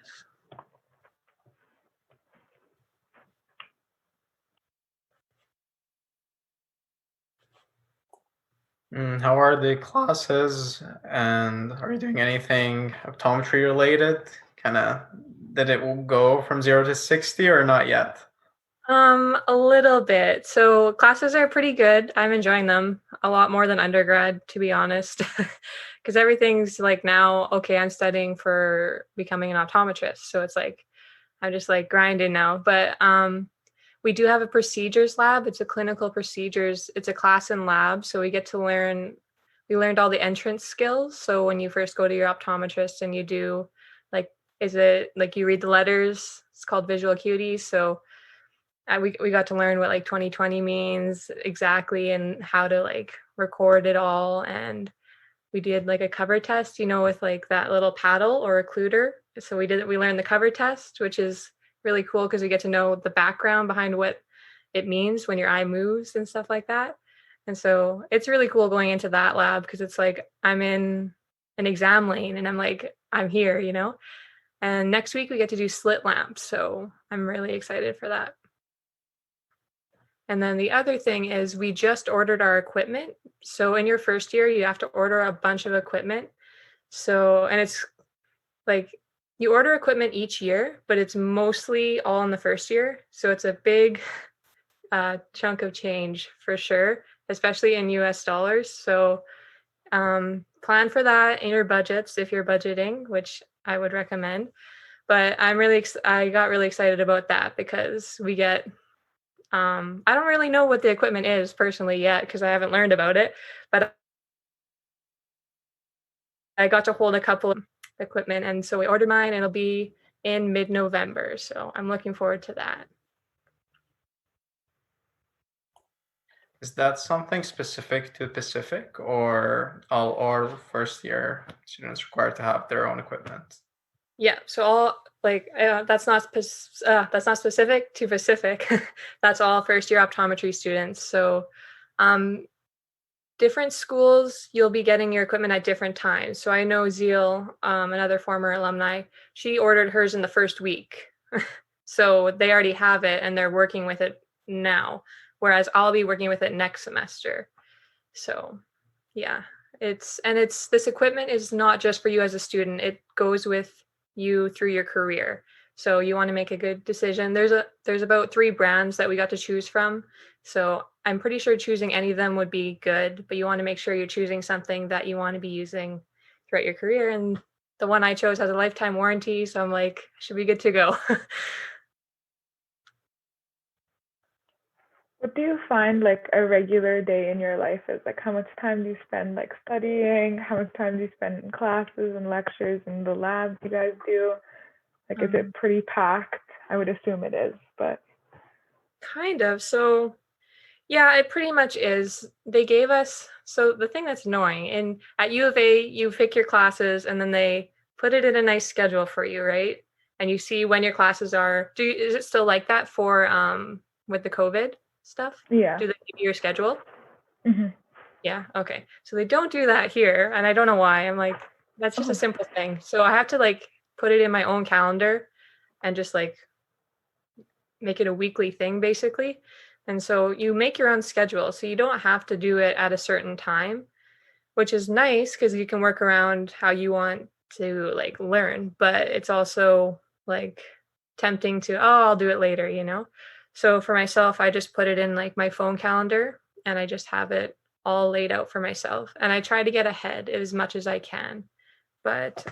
How are the classes, and are you doing anything optometry related? Did it go from 0 to 60 or not yet? A little bit. So classes are pretty good. I'm enjoying them a lot more than undergrad, to be honest, because everything's like now, okay, I'm studying for becoming an optometrist. So it's like, I'm just like grinding now. But we do have a procedures lab. It's a clinical procedures. It's a class and lab. So we learned all the entrance skills. So when you first go to your optometrist and you do like, is it like you read the letters? It's called visual acuity. So we got to learn what like 20/20 means exactly and how to like record it all. And we did like a cover test, with like that little paddle or occluder. So we learned the cover test, which is really cool because we get to know the background behind what it means when your eye moves and stuff like that. And so it's really cool going into that lab because it's like I'm in an exam lane and I'm like, I'm here, And next week we get to do slit lamps. So I'm really excited for that. And then the other thing is we just ordered our equipment. So in your first year, you have to order a bunch of equipment. So, and it's like you order equipment each year, but it's mostly all in the first year. So it's a big chunk of change for sure, especially in US dollars. So plan for that in your budgets if you're budgeting, which I would recommend. But I got really excited about that because we get I don't really know what the equipment is personally yet because I haven't learned about it, but I got to hold a couple of equipment, and so we ordered mine, and it'll be in mid-November. So I'm looking forward to that. Is that something specific to Pacific, or all first year students required to have their own equipment? Yeah, so all that's not specific to Pacific. That's all first year optometry students. So different schools, you'll be getting your equipment at different times. So I know Zeal, another former alumni, she ordered hers in the first week. So they already have it and they're working with it now, whereas I'll be working with it next semester. So yeah, this equipment is not just for you as a student. It goes with you through your career. So you want to make a good decision. There's about 3 brands that we got to choose from. So I'm pretty sure choosing any of them would be good, but you want to make sure you're choosing something that you want to be using throughout your career. And the one I chose has a lifetime warranty, so I'm like, should be good to go. What do you find like a regular day in your life is? Like how much time do you spend like studying? How much time do you spend in classes and lectures and the labs you guys do? Like, is it pretty packed? I would assume it is, but Kind of. So yeah, it pretty much is. They gave us, so the thing that's annoying, and at U of A, you pick your classes and then they put it in a nice schedule for you, right? And you see when your classes are. Is it still like that for with the COVID stuff? yeah. Do they give you your schedule? Hmm. Yeah, okay. So they don't do that here, and I don't know why. I'm like, that's just a simple thing. So I have to like put it in my own calendar and just like make it a weekly thing basically. And so you make your own schedule. So you don't have to do it at a certain time, which is nice because you can work around how you want to like learn, but it's also like tempting to, oh, I'll do it later, you know? So for myself, I just put it in like my phone calendar and I just have it all laid out for myself. And I try to get ahead as much as I can. But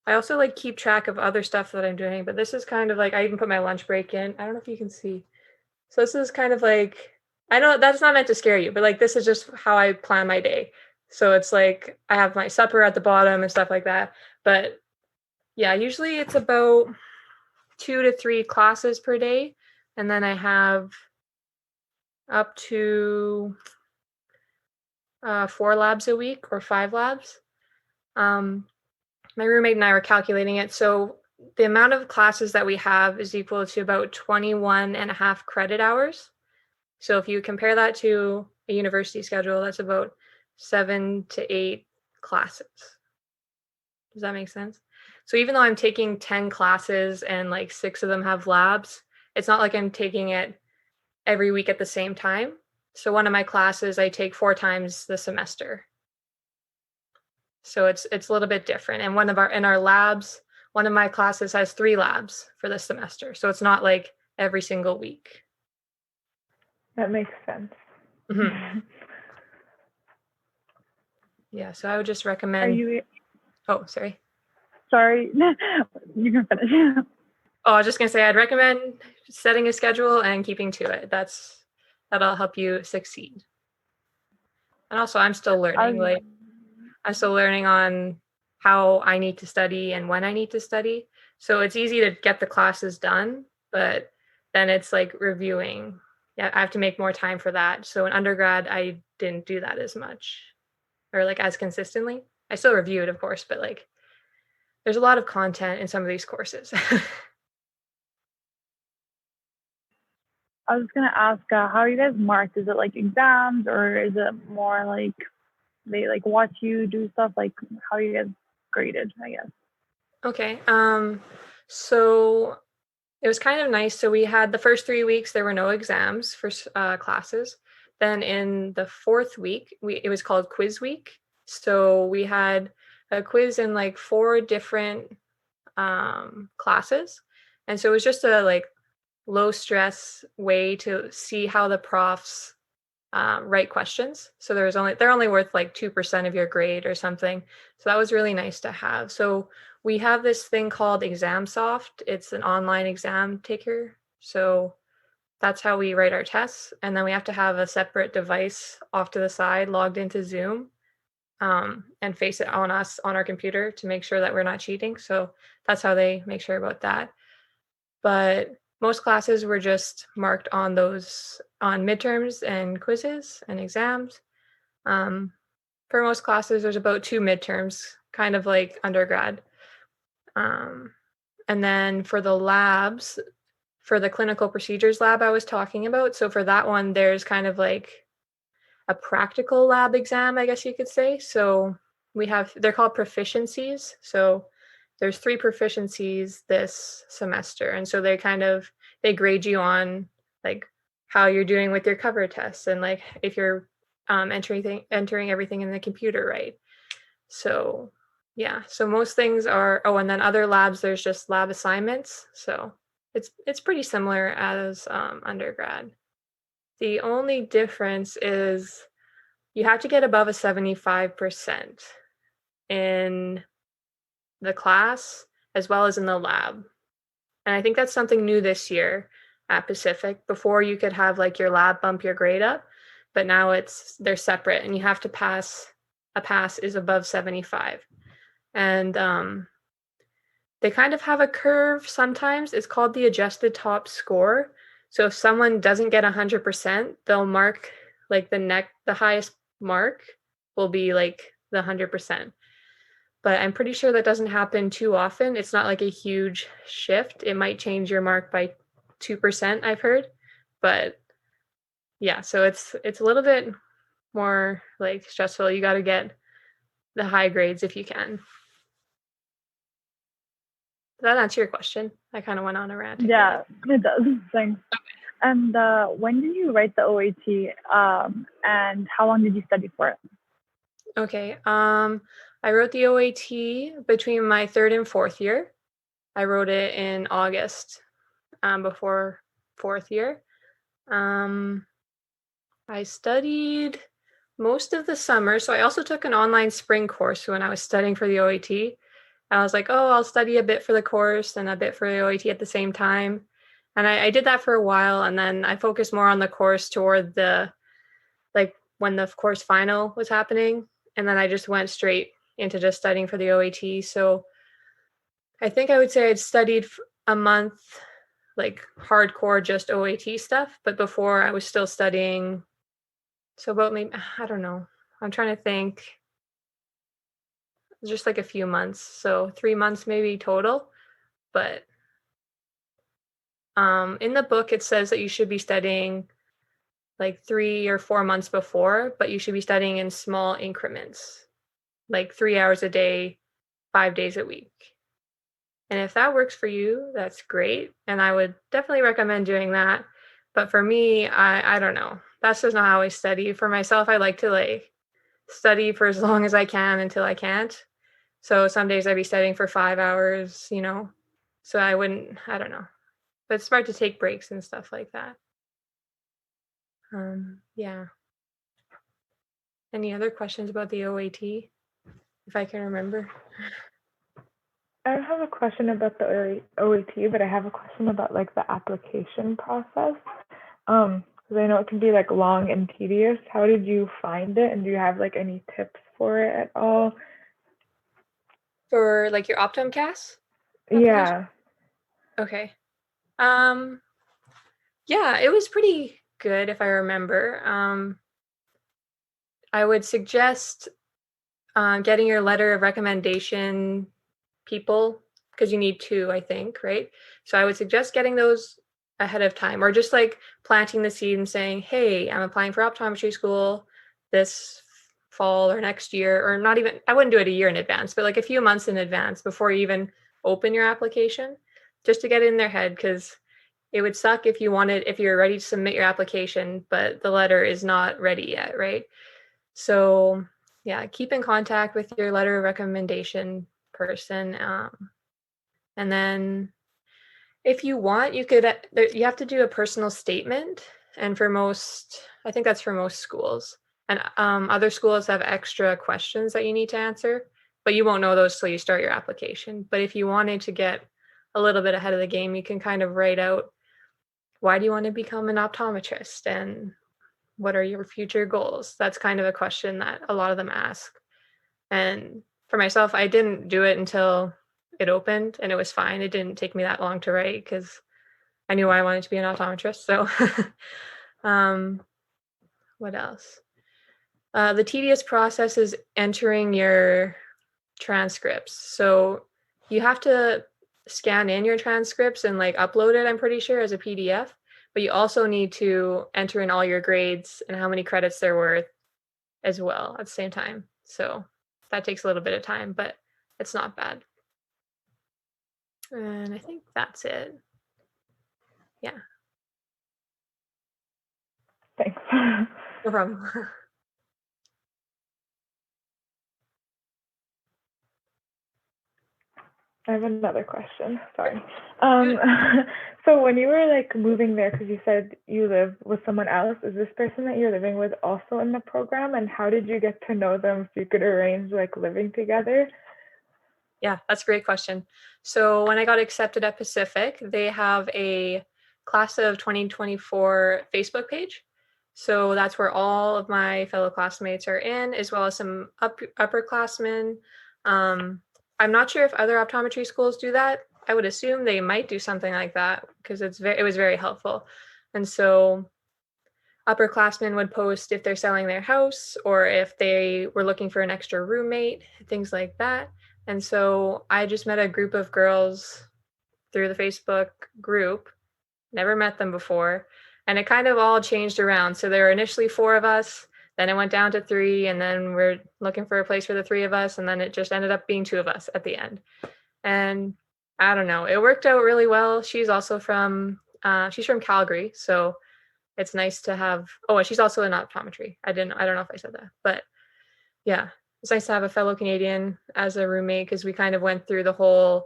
I also like keep track of other stuff that I'm doing, but this is kind of like I even put my lunch break in. I don't know if you can see. So this is kind of like I know that's not meant to scare you, but like this is just how I plan my day. So it's like I have my supper at the bottom and stuff like that. But yeah, usually it's about 2 to 3 classes per day, and then I have up to 4 labs a week or 5 labs. My roommate and I were calculating it. So the amount of classes that we have is equal to about 21 and a half credit hours. So if you compare that to a university schedule, that's about 7 to 8 classes. Does that make sense? So even though I'm taking 10 classes and like 6 of them have labs, it's not like I'm taking it every week at the same time. So one of my classes I take 4 times the semester. So it's a little bit different. And in our labs, one of my classes has 3 labs for the semester. So it's not like every single week. That makes sense. Mm-hmm. Yeah, so I would just Are recommend. you? Oh, sorry. Sorry, you can finish. Oh, I was just gonna say I'd recommend setting a schedule and keeping to it. That'll help you succeed. And also, I'm still learning. Like I'm still learning on how I need to study and when I need to study. So it's easy to get the classes done, but then it's like reviewing. Yeah, I have to make more time for that. So in undergrad, I didn't do that as much or like as consistently. I still reviewed, of course, but like there's a lot of content in some of these courses. I was gonna ask, how are you guys marked? Is it like exams, or is it more like they like watch you do stuff? Like, how are you guys graded? I guess. Okay. So it was kind of nice. So we had the first 3 weeks, there were no exams for classes. Then in the 4th week, it was called quiz week. So we had a quiz in like 4 different classes. And so it was just a like low stress way to see how the profs write questions. So they're only worth like 2% of your grade or something. So that was really nice to have. So we have this thing called ExamSoft. It's an online exam taker. So that's how we write our tests. And then we have to have a separate device off to the side logged into Zoom and face it on us on our computer to make sure that we're not cheating. So that's how they make sure about that. But most classes were just marked on midterms and quizzes and exams. For most classes, there's about 2 midterms, kind of like undergrad. And then for the labs, for the clinical procedures lab I was talking about, so for that one, there's kind of like a practical lab exam, I guess you could say. So they're called proficiencies. So there's 3 proficiencies this semester. And so they grade you on like how you're doing with your cover tests and like if you're entering everything in the computer right. So Yeah, so most things are, oh, and then other labs, there's just lab assignments. So it's pretty similar as undergrad. The only difference is you have to get above a 75% in the class as well as in the lab. And I think that's something new this year at Pacific. Before you could have like your lab bump your grade up, but now they're separate and you have to a pass is above 75. And they kind of have a curve sometimes. It's called the adjusted top score. So if someone doesn't get 100%, they'll mark like the highest mark will be like the 100%. But I'm pretty sure that doesn't happen too often. It's not like a huge shift. It might change your mark by 2%, I've heard. But yeah, so it's a little bit more like stressful. You got to get the high grades if you can. Did that answer your question? I kind of went on a rant. Yeah, it does. Thanks. And when did you write the OAT? And how long did you study for it? Okay. I wrote the OAT between my 3rd and 4th year. I wrote it in August, before 4th year. I studied most of the summer. So I also took an online spring course when I was studying for the OAT. I was like, oh, I'll study a bit for the course and a bit for the OAT at the same time. And I did that for a while. And then I focused more on the course toward when the course final was happening. And then I just went straight into just studying for the OAT. So I think I would say I'd studied a month, like hardcore, just OAT stuff. But before I was still studying. So about maybe, I don't know. I'm trying to think. Just like a few months. So 3 months maybe total. But in the book, it says that you should be studying like 3 or 4 months before, but you should be studying in small increments, like 3 hours a day, 5 days a week. And if that works for you, that's great. And I would definitely recommend doing that. But for me, I don't know. That's just not how I study. For myself, I like to like study for as long as I can until I can't. So some days I'd be studying for 5 hours, So I don't know. But it's smart to take breaks and stuff like that. Yeah. Any other questions about the OAT? If I can remember. I don't have a question about the OAT, but I have a question about like the application process. Because I know it can be like long and tedious. How did you find it, and do you have like any tips for it at all? For like your OptumCAS? Yeah. Okay. Yeah, it was pretty good if I remember. I would suggest getting your letter of recommendation people, because you need 2, I think, right? So I would suggest getting those ahead of time, or just like planting the seed and saying, hey, I'm applying for optometry school this fall or next year, or not even, I wouldn't do it a year in advance, but like a few months in advance before you even open your application, just to get in their head, because it would suck if you're ready to submit your application, but the letter is not ready yet, right? So yeah, keep in contact with your letter of recommendation person. And then if you want, you have to do a personal statement. And I think that's for most schools. And other schools have extra questions that you need to answer, but you won't know those till you start your application. But if you wanted to get a little bit ahead of the game, you can kind of write out, why do you want to become an optometrist? And what are your future goals? That's kind of a question that a lot of them ask. And for myself, I didn't do it until it opened, and it was fine. It didn't take me that long to write because I knew I wanted to be an optometrist. So what else? The tedious process is entering your transcripts. So you have to scan in your transcripts and like upload it, I'm pretty sure, as a PDF. But you also need to enter in all your grades and how many credits they're worth as well at the same time. So that takes a little bit of time, but it's not bad. And I think that's it. Yeah. Thanks. No problem. I have another question. Sorry. So when you were like moving there, because you said you live with someone else, is this person that you're living with also in the program? And how did you get to know them so you could arrange like living together? Yeah, that's a great question. So when I got accepted at Pacific, they have a class of 2024 Facebook page. So that's where all of my fellow classmates are in, as well as some upperclassmen. I'm not sure if other optometry schools do that. I would assume they might do something like that because it was very helpful. And so upperclassmen would post if they're selling their house or if they were looking for an extra roommate, things like that. And so I just met a group of girls through the Facebook group, never met them before, and it kind of all changed around. So there were initially 4 of us, then it went down to 3, and then we're looking for a place for the 3 of us, and then it just ended up being 2 of us at the end. And I don't know, it worked out really well. She's also from Calgary, so it's nice to have, and she's also in optometry. I don't know if I said that, but yeah, it's nice to have a fellow Canadian as a roommate because we kind of went through the whole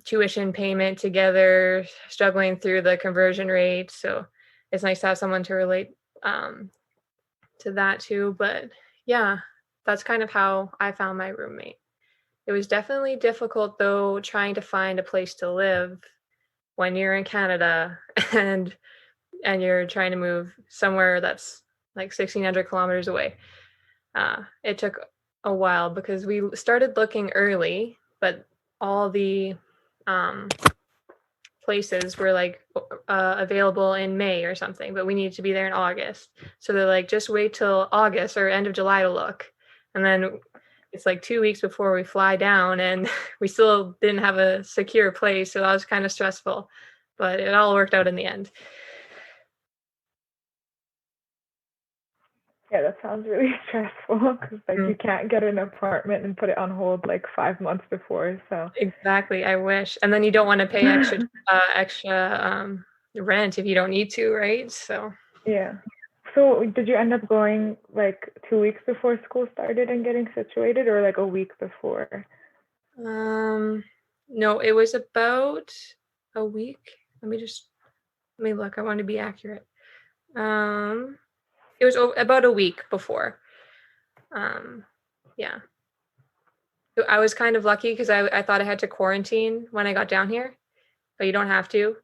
tuition payment together, struggling through the conversion rate. So it's nice to have someone to relate to that too. But yeah, that's kind of how I found my roommate. It was definitely difficult though, trying to find a place to live when you're in Canada and you're trying to move somewhere that's like 1,600 kilometers away. It took a while because we started looking early, but all the places were like available in May or something, but we needed to be there in August. So they're like, just wait till August or end of July to look. And then it's like 2 weeks before we fly down and we still didn't have a secure place. So that was kind of stressful, but it all worked out in the end. Yeah, that sounds really stressful because like you can't get an apartment and put it on hold like 5 months before. So exactly, I wish. And then you don't want to pay extra rent if you don't need to, right? So yeah. So did you end up going like 2 weeks before school started and getting situated, or like a week before? No, it was about a week. Let me look. I want to be accurate. It was about a week before. Yeah. I was kind of lucky because I thought I had to quarantine when I got down here, but you don't have to,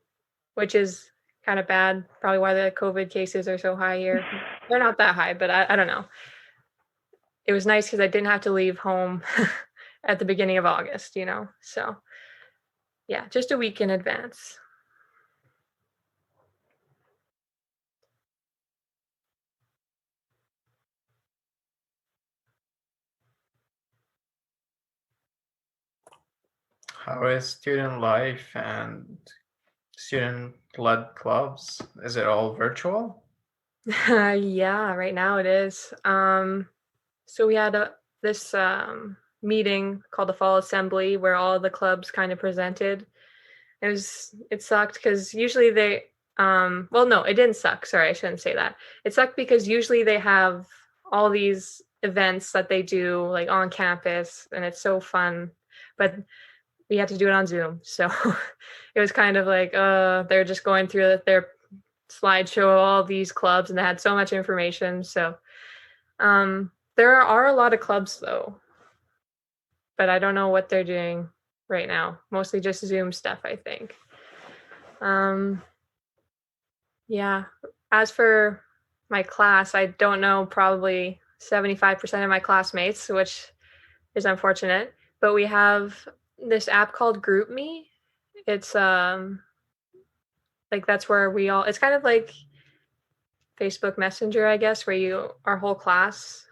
which is kind of bad. Probably why the COVID cases are so high here. They're not that high, but I don't know. It was nice because I didn't have to leave home at the beginning of August, So yeah, just a week in advance. How is student life and student-led clubs? Is it all virtual? Yeah, right now it is. So we had this meeting called the Fall Assembly where all the clubs kind of presented. It sucked because usually they well, no, it didn't suck. Sorry, I shouldn't say that. It sucked because usually they have all these events that they do like on campus and it's so fun, but we had to do it on Zoom. So it was kind of like they're just going through their slideshow of all these clubs and they had so much information. So there are a lot of clubs though, but I don't know what they're doing right now. Mostly just Zoom stuff, I think. Yeah. As for my class, I don't know, probably 75% of my classmates, which is unfortunate. But we have this app called GroupMe. It's like that's where it's kind of like Facebook Messenger, I guess, where our whole class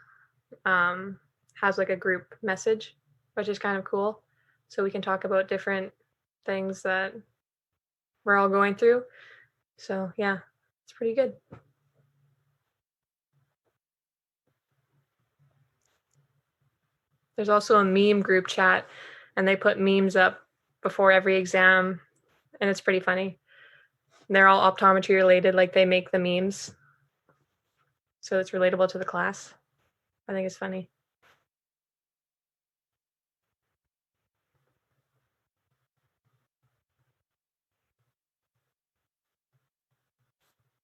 has like a group message, which is kind of cool. So we can talk about different things that we're all going through. So yeah, it's pretty good. There's also a meme group chat and they put memes up before every exam and it's pretty funny. They're all optometry related, like they make the memes. So it's relatable to the class. I think it's funny.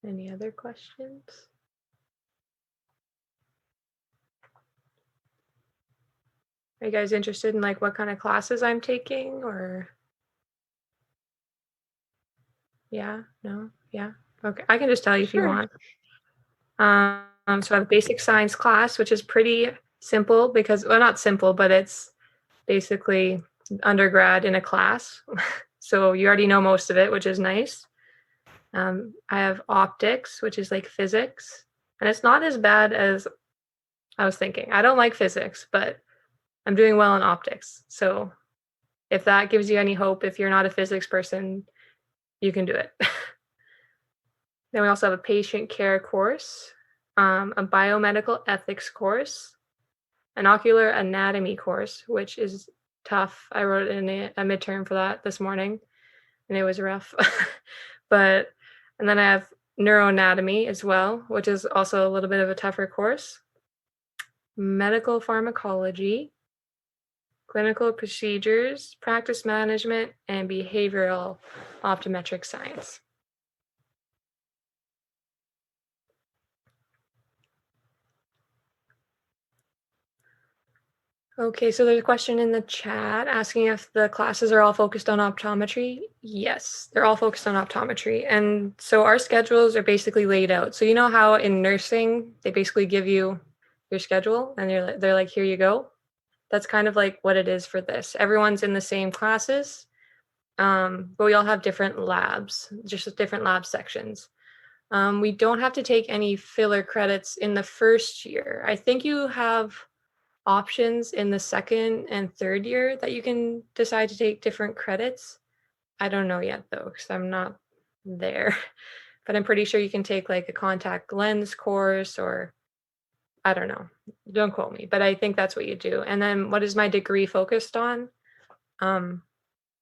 Any other questions? Are you guys interested in like what kind of classes I'm taking or? Yeah, no, yeah. Okay, I can just tell you if you Sure. want. So I have a basic science class, which is pretty simple because, well, not simple, but it's basically undergrad in a class. So you already know most of it, which is nice. I have optics, which is like physics, and it's not as bad as I was thinking. I don't like physics, but I'm doing well in optics. So if that gives you any hope, if you're not a physics person, you can do it. Then we also have a patient care course, a biomedical ethics course, an ocular anatomy course, which is tough. I wrote in a midterm for that this morning, and it was rough. And then I have neuroanatomy as well, which is also a little bit of a tougher course. Medical pharmacology, clinical procedures, practice management, and behavioral optometric science. Okay, so there's a question in the chat asking if the classes are all focused on optometry. Yes, they're all focused on optometry. And so our schedules are basically laid out. So you know how in nursing, they basically give you your schedule and they're like, here you go. That's kind of like what it is for this. Everyone's in the same classes, but we all have different labs, just different lab sections. We don't have to take any filler credits in the first year. I think you have options in the second and third year that you can decide to take different credits. I don't know yet though, because I'm not there, but I'm pretty sure you can take like a contact lens course or I don't know. Don't quote me, but I think that's what you do. And then what is my degree focused on?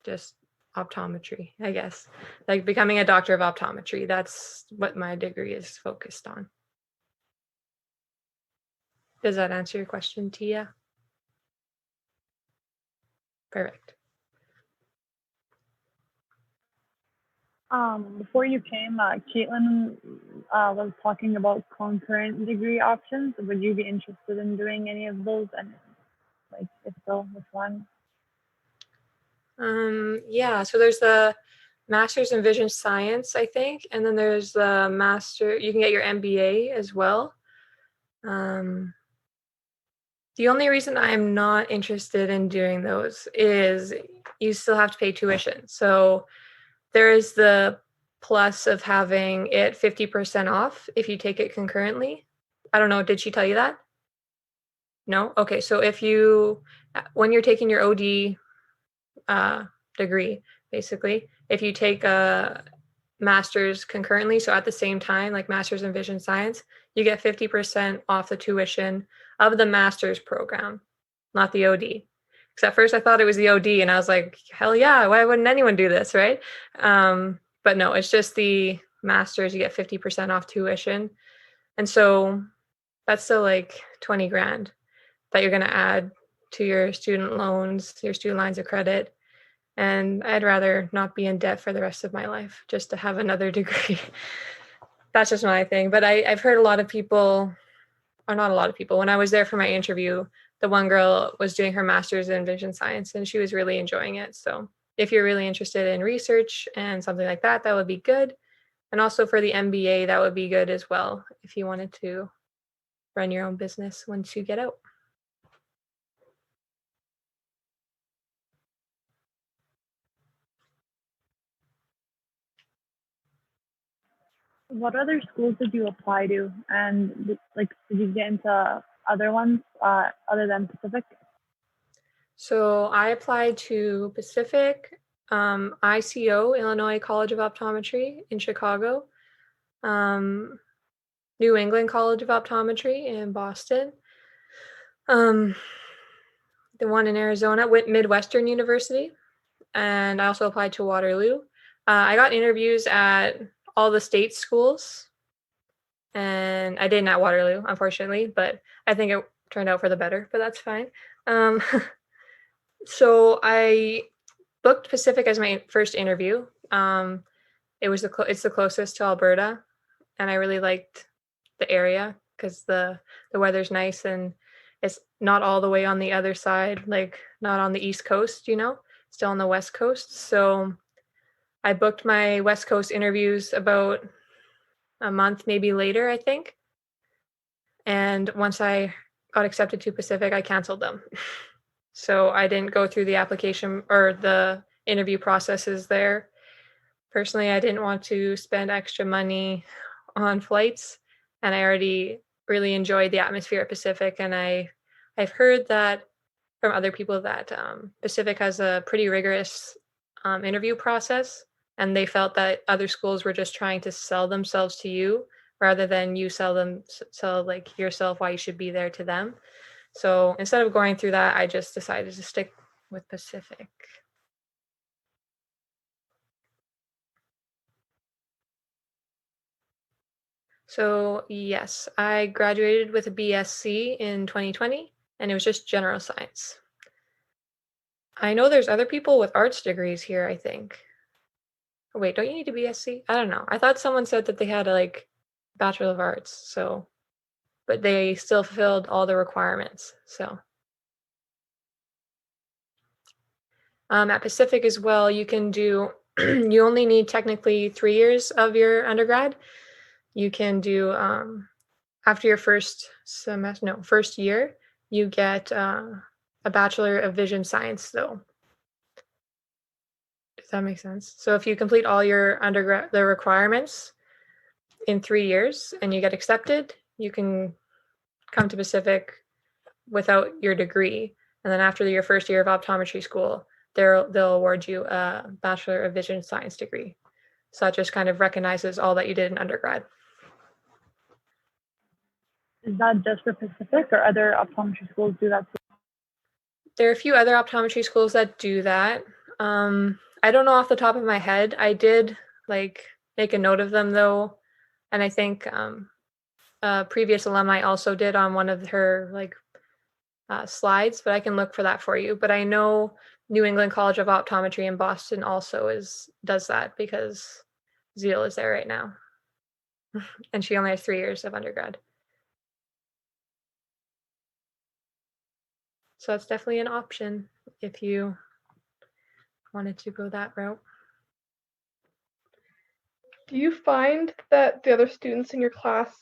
Just optometry, I guess. Like becoming a doctor of optometry. That's what my degree is focused on. Does that answer your question, Tia? Perfect. Before you came, Caitlin was talking about concurrent degree options. Would you be interested in doing any of those? And like, if so, which one? Yeah, so there's the master's in vision science, I think, and then there's the master, you can get your MBA as well. The only reason I'm not interested in doing those is you still have to pay tuition. So there is the plus of having it 50% off if you take it concurrently. I don't know, did she tell you that? No? Okay, so if you, when you're taking your OD degree, basically, if you take a master's concurrently, so at the same time, like master's in vision science, you get 50% off the tuition of the master's program, not the OD. Because at first I thought it was the OD and I was like, hell yeah, why wouldn't anyone do this, right? But no, it's just the master's, you get 50% off tuition. And so that's still like 20 grand that you're going to add to your student loans, your student lines of credit. And I'd rather not be in debt for the rest of my life just to have another degree. That's just my thing. But I've heard a lot of people, or not a lot of people, when I was there for my interview, the one girl was doing her master's in vision science and she was really enjoying it. So if you're really interested in research and something like that, that would be good. And also for the MBA, that would be good as well if you wanted to run your own business once you get out. What other schools did you apply to? And like, did you get into other ones other than Pacific? So I applied to Pacific, ICO, Illinois College of Optometry in Chicago, New England College of Optometry in Boston, the one in Arizona, Midwestern University, and I also applied to Waterloo. I got interviews at all the state schools, and I didn't at Waterloo, unfortunately, but I think it turned out for the better, but that's fine. So I booked Pacific as my first interview. It's the closest to Alberta, and I really liked the area because the weather's nice and it's not all the way on the other side, like not on the East Coast, still on the West Coast. So I booked my West Coast interviews about a month maybe later, I think. And once I got accepted to Pacific, I canceled them. So I didn't go through the application or the interview processes there. Personally, I didn't want to spend extra money on flights, and I already really enjoyed the atmosphere at Pacific. And I've heard that from other people that Pacific has a pretty rigorous interview process, and they felt that other schools were just trying to sell themselves to you rather than you sell like yourself why you should be there to them. So instead of going through that, I just decided to stick with Pacific. So yes, I graduated with a BSc in 2020, and it was just general science. I know there's other people with arts degrees here, I think. Oh, wait, don't you need a BSc? I don't know. I thought someone said that they had a Bachelor of Arts, so, but they still fulfilled all the requirements, so. At Pacific as well, you can do, you only need technically 3 years of your undergrad. You can do, after your first year, you get a Bachelor of Vision Science though. Does that make sense? So if you complete all your undergrad, the requirements in 3 years and you get accepted, you can come to Pacific without your degree. And then after your first year of optometry school, they'll award you a Bachelor of Vision Science degree. So that just kind of recognizes all that you did in undergrad. Is that just for Pacific, or other optometry schools do that too? There are a few other optometry schools that do that. I don't know off the top of my head. I did make a note of them though. And I think a previous alumni also did on one of her slides, but I can look for that for you. But I know New England College of Optometry in Boston also does that because Zeal is there right now. And she only has 3 years of undergrad. So that's definitely an option if you wanted to go that route. Do you find that the other students in your class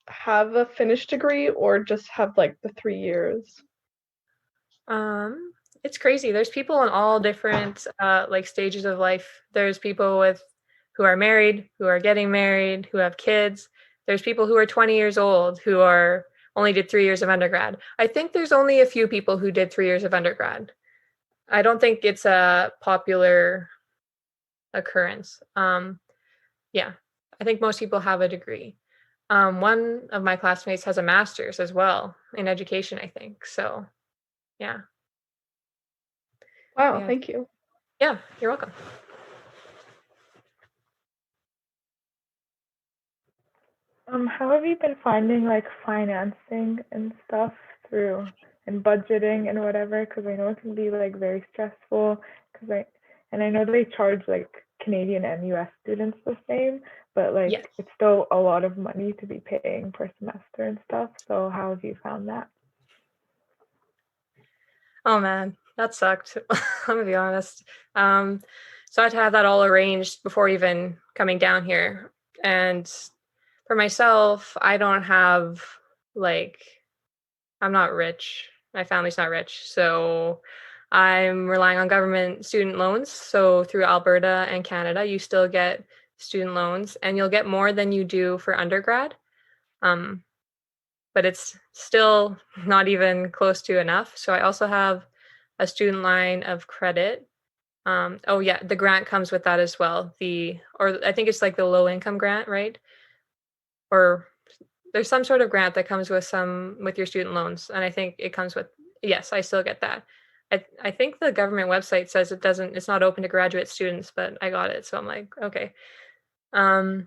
have a finished degree or just have the 3 years? It's crazy. There's people in all different stages of life. There's people who are married, who are getting married, who have kids. There's people who are 20 years old who only did 3 years of undergrad. I think there's only a few people who did 3 years of undergrad. I don't think it's a popular occurrence. Yeah, I think most people have a degree. One of my classmates has a master's as well in education, I think. So, yeah. Wow, Yeah. thank you. Yeah, you're welcome. How have you been finding financing and stuff and budgeting and whatever? Because I know it can be very stressful. I know they charge Canadian and US students the same, but Yes. it's still a lot of money to be paying per semester and stuff. So how have you found that? Oh man, that sucked. I'm gonna be honest. So I had to have that all arranged before even coming down here. And for myself, I don't have I'm not rich. My family's not rich. So I'm relying on government student loans. So through Alberta and Canada, you still get student loans and you'll get more than you do for undergrad. But it's still not even close to enough. So I also have a student line of credit. Oh yeah, the grant comes with that as well. Or I think it's the low income grant, right? Or there's some sort of grant that comes with your student loans. And I think it comes with, yes, I still get that. I think the government website says it's not open to graduate students, but I got it. So I'm like, okay. And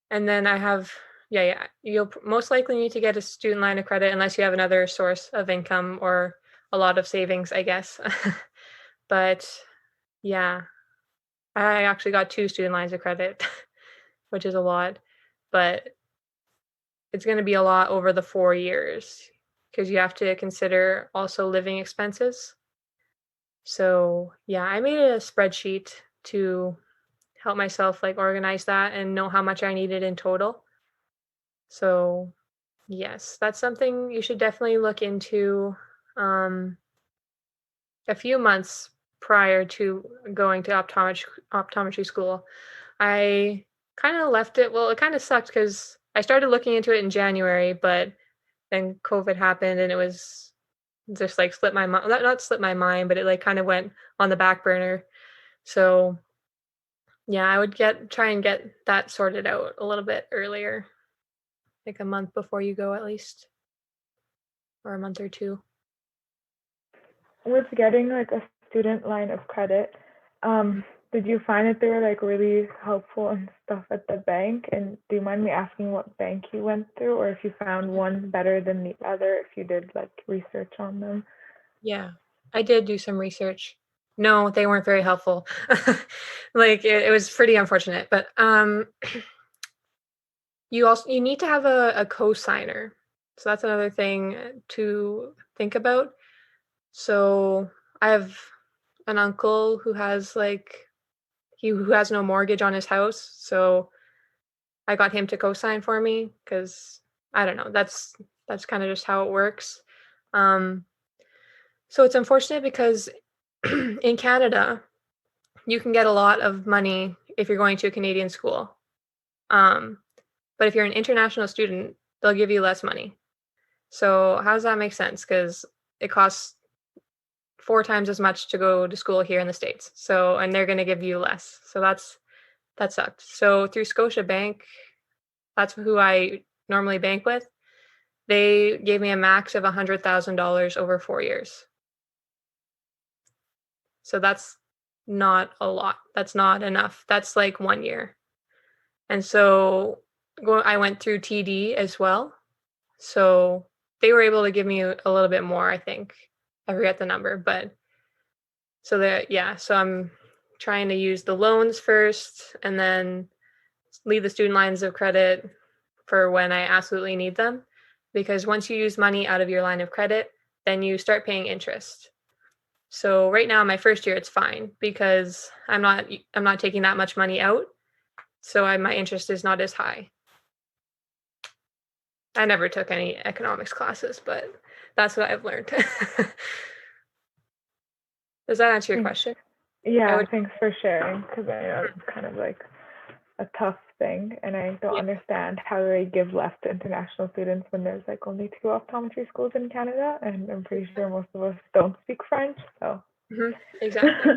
then I have, you'll most likely need to get a student line of credit unless you have another source of income or a lot of savings, I guess. But yeah, I actually got 2 student lines of credit, which is a lot. but it's going to be a lot over the 4 years because you have to consider also living expenses. So yeah, I made a spreadsheet to help myself like organize that and know how much I needed in total. So yes, that's something you should definitely look into a few months prior to going to optometry school. I kind of left it. Well, it kind of sucked because I started looking into it in January, but then COVID happened and it was just like slipped my mind. Not slipped my mind, but it like kind of went on the back burner. So yeah, I would try and get that sorted out a little bit earlier, like a month before you go at least, or a month or two. With getting like a student line of credit, did you find that they were like really helpful and stuff at the bank? And do you mind me asking what bank you went through, or if you found one better than the other, if you did like research on them? Yeah, I did do some research. No, they weren't very helpful. Like it was pretty unfortunate, but you need to have a co-signer. So that's another thing to think about. So I have an uncle who has who has no mortgage on his house. So I got him to co-sign for me because I don't know. That's kind of just how it works. So it's unfortunate because in Canada, you can get a lot of money if you're going to a Canadian school. But if you're an international student, they'll give you less money. So how does that make sense? Because it costs 4 times as much to go to school here in the States. So, and they're going to give you less. So that sucked. So through Scotiabank, that's who I normally bank with. They gave me a max of $100,000 over 4 years. So that's not a lot. That's not enough. That's like 1 year. And so I went through TD as well. So they were able to give me a little bit more, I think. I forget the number, but so I'm trying to use the loans first and then leave the student lines of credit for when I absolutely need them. Because once you use money out of your line of credit, then you start paying interest. So right now, my first year, it's fine because I'm not taking that much money out. So my interest is not as high. I never took any economics classes, but that's what I've learned. Does that answer your question? Yeah, thanks for sharing, because I know it's kind of like a tough thing, and I don't understand how they give less to international students when there's like only 2 optometry schools in Canada, and I'm pretty sure most of us don't speak French, so. Exactly.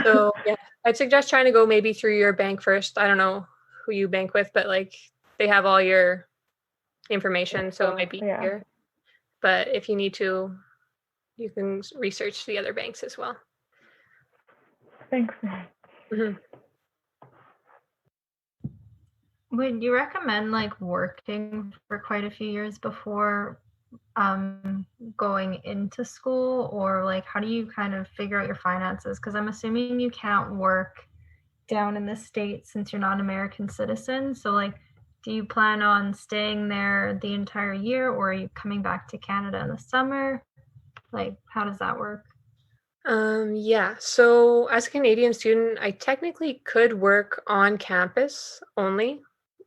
So yeah, I'd suggest trying to go maybe through your bank first. I don't know who you bank with, but like they have all your information, so it might be easier. But if you need to, you can research the other banks as well. Thanks. Would you recommend like working for quite a few years before going into school, or like how do you kind of figure out your finances? Because I'm assuming you can't work down in the States since you're not an American citizen. So like, do you plan on staying there the entire year, or are you coming back to Canada in the summer? Like, how does that work? Yeah, so as a Canadian student, I technically could work on campus only.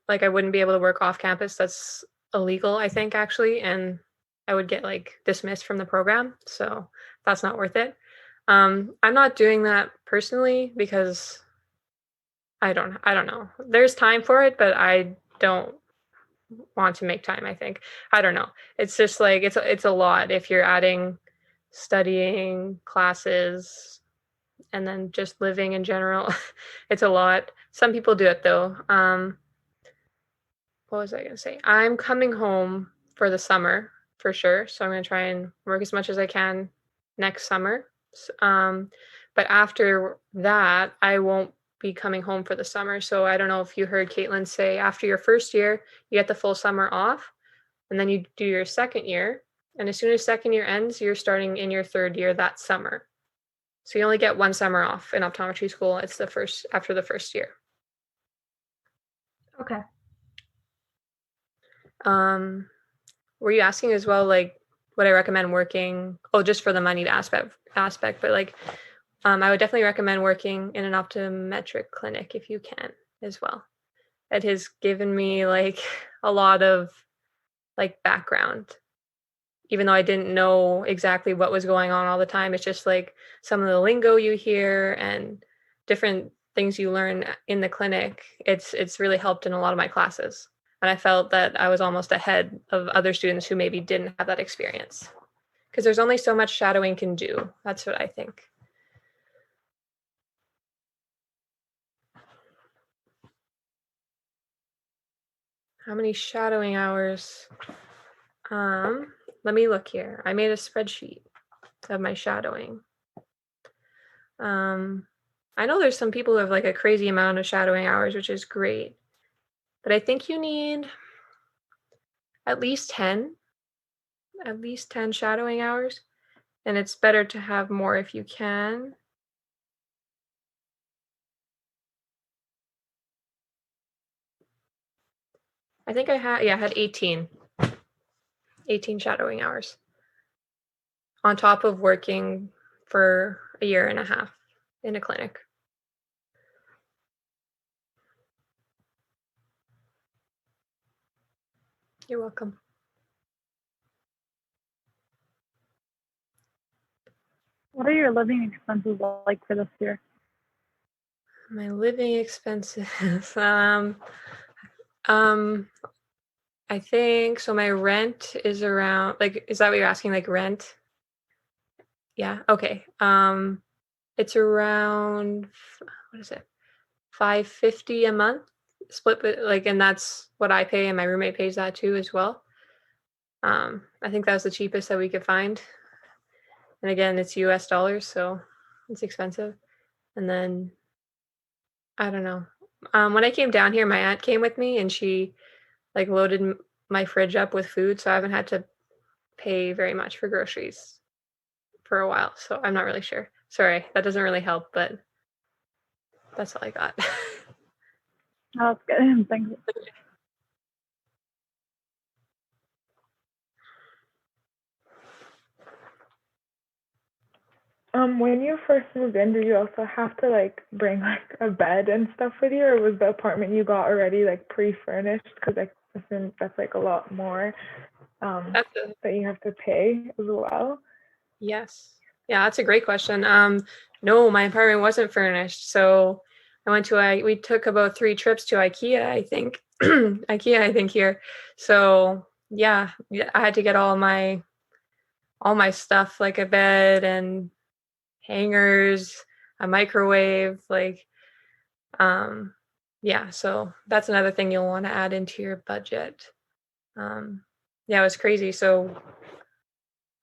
Like I wouldn't be able to work off campus. That's illegal, I think, actually, and I would get like dismissed from the program. So that's not worth it. I'm not doing that personally because I don't know. There's time for it, but I don't want to make time, I think. I don't know. It's just like it's a lot if you're adding studying, classes, and then just living in general. It's a lot. Some people do it though. What was I going to say? I'm coming home for the summer for sure. So I'm going to try and work as much as I can next summer. But after that, I won't be coming home for the summer. So I don't know if you heard Caitlin say after your first year, you get the full summer off and then you do your second year. And as soon as second year ends, you're starting in your third year that summer. So you only get 1 summer off in optometry school. It's after the first year. Okay. Were you asking as well, like, would I recommend working? Oh, just for the money aspect, but like, I would definitely recommend working in an optometric clinic if you can as well. It has given me like a lot of like background, even though I didn't know exactly what was going on all the time. It's just like some of the lingo you hear and different things you learn in the clinic. It's really helped in a lot of my classes. And I felt that I was almost ahead of other students who maybe didn't have that experience. Because there's only so much shadowing can do. That's what I think. How many shadowing hours? Let me look here. I made a spreadsheet of my shadowing. I know there's some people who have like a crazy amount of shadowing hours, which is great. But I think you need at least 10 shadowing hours. And it's better to have more if you can. I think I had 18 shadowing hours on top of working for a year and a half in a clinic. You're welcome. What are your living expenses like for this year? My living expenses. I think so. My rent is around, like, is that what you're asking? Like rent? Yeah. Okay. It's around, what is it? $550 a month, split, but like, and that's what I pay, and my roommate pays that too as well. I think that was the cheapest that we could find. And again, it's US dollars, so it's expensive. And then I don't know. When I came down here, my aunt came with me, and she like loaded my fridge up with food, so I haven't had to pay very much for groceries for a while. So I'm not really sure. Sorry, that doesn't really help, but that's all I got. Oh, that's good. Thanks. When you first moved in, did you also have to like bring like a bed and stuff with you, or was the apartment you got already like pre-furnished? Because I assume that's like a lot more that you have to pay as well. Yes. Yeah, that's a great question. No, my apartment wasn't furnished. So we took about 3 trips to IKEA, I think. IKEA, I think here. So yeah, I had to get all my stuff, like a bed and hangers, a microwave, like yeah, so that's another thing you'll want to add into your budget. Yeah, it was crazy. So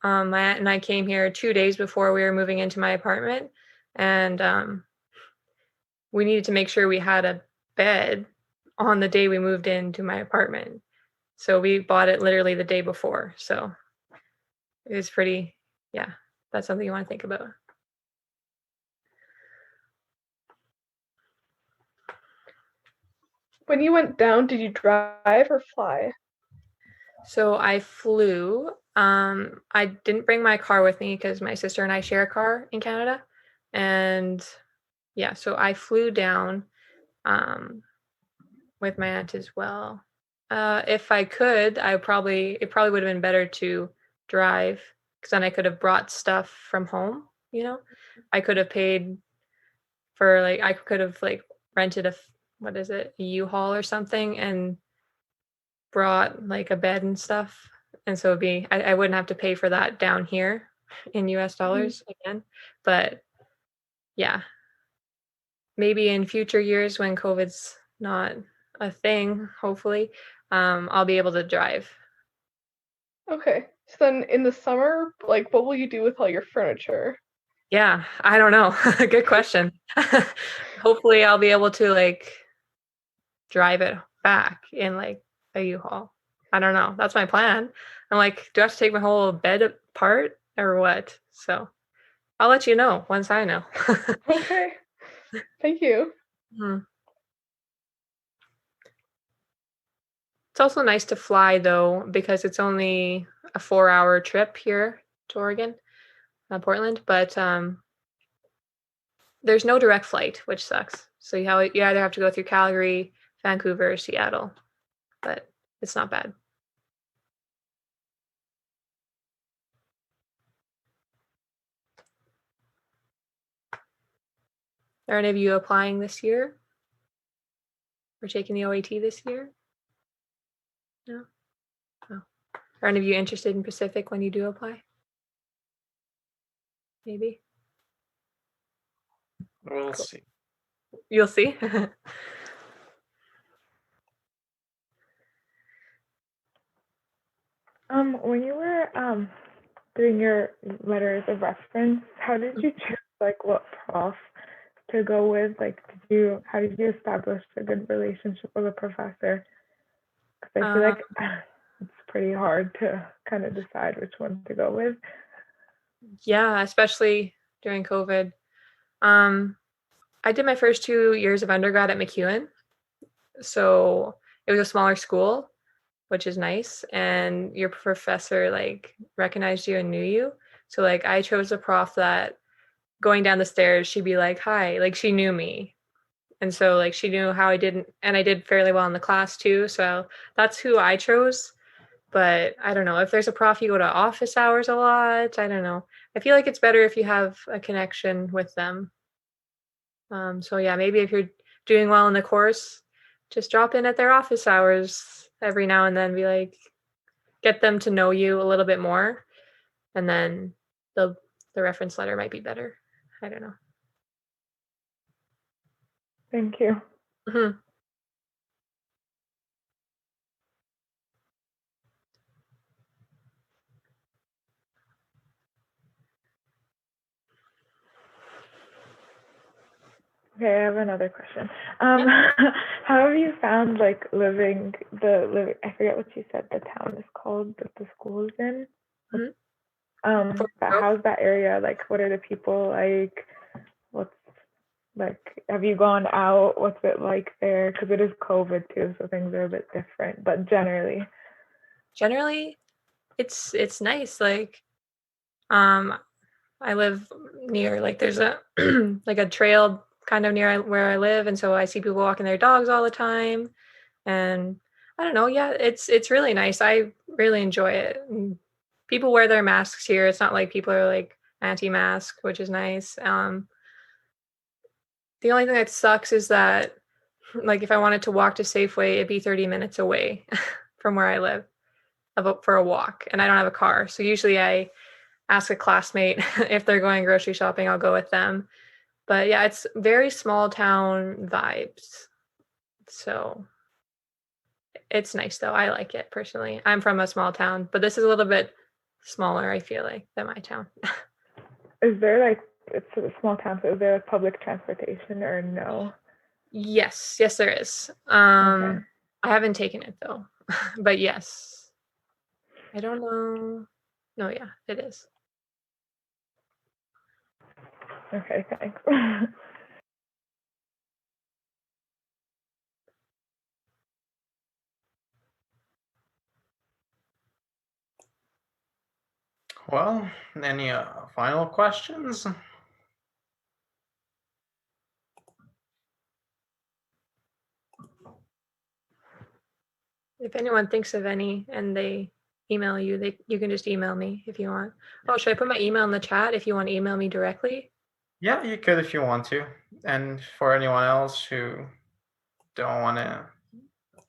my aunt and I came here 2 days before we were moving into my apartment, and we needed to make sure we had a bed on the day we moved into my apartment. So we bought it literally the day before. So it was pretty, yeah, that's something you want to think about. When you went down, did you drive or fly? So I flew. I didn't bring my car with me because my sister and I share a car in Canada. And yeah, so I flew down with my aunt as well. If I could, it probably would have been better to drive, because then I could have brought stuff from home, you know? I could have paid for like, I could have like rented a U-Haul or something, and brought like a bed and stuff. And so I wouldn't have to pay for that down here in US dollars again. But yeah, maybe in future years when COVID's not a thing, hopefully, I'll be able to drive. Okay. So then in the summer, like what will you do with all your furniture? Yeah, I don't know. Good question. Hopefully I'll be able to like drive it back in like a U-Haul. I don't know. That's my plan. I'm like, do I have to take my whole bed apart or what? So I'll let you know once I know. Okay. Thank you. It's also nice to fly though, because it's only a 4-hour trip here to Oregon, Portland, but there's no direct flight, which sucks. So you either have to go through Calgary, Vancouver, or Seattle, but it's not bad. Are any of you applying this year? Or taking the OAT this year? No? Oh. Are any of you interested in Pacific when you do apply? Maybe? We'll see. You'll see. When you were doing your letters of reference, how did you choose like what prof to go with? Like, how did you establish a good relationship with a professor? Because I feel like it's pretty hard to kind of decide which one to go with. Yeah, especially during COVID. I did my first 2 years of undergrad at MacEwan. So it was a smaller school, which is nice. And your professor like recognized you and knew you. So like I chose a prof that going down the stairs, she'd be like, hi, like she knew me. And so like she knew how I did, and I did fairly well in the class too. So that's who I chose. But I don't know, if there's a prof you go to office hours a lot, I don't know. I feel like it's better if you have a connection with them. So yeah, maybe if you're doing well in the course, just drop in at their office hours every now and then, be like, get them to know you a little bit more, and then the reference letter might be better. I don't know. Thank you. Mm-hmm. Okay, I have another question. How have you found like living? I forget what you said the town is called that the school is in. How's that area? Like, what are the people like? What's like? Have you gone out? What's it like there? Because it is COVID too, so things are a bit different. But generally, it's nice. Like, I live near, like, there's a like a trail kind of near where I live, and so I see people walking their dogs all the time, and I don't know, yeah, it's really nice. I really enjoy it. And people wear their masks here. It's not like people are like anti-mask, which is nice. The only thing that sucks is that like if I wanted to walk to Safeway, it'd be 30 minutes away from where I live for a walk, and I don't have a car, so usually I ask a classmate if they're going grocery shopping, I'll go with them. But yeah, it's very small town vibes. So it's nice though. I like it personally. I'm from a small town, but this is a little bit smaller, I feel like, than my town. is there like, it's a small town, so is there like public transportation or no? Yes, there is. Okay. I haven't taken it though, but yes. I don't know. No, yeah, it is. Okay, thanks. Well, any final questions? If anyone thinks of any and they email you, you can just email me if you want. Oh, should I put my email in the chat if you want to email me directly? Yeah, you could if you want to. And for anyone else who don't want to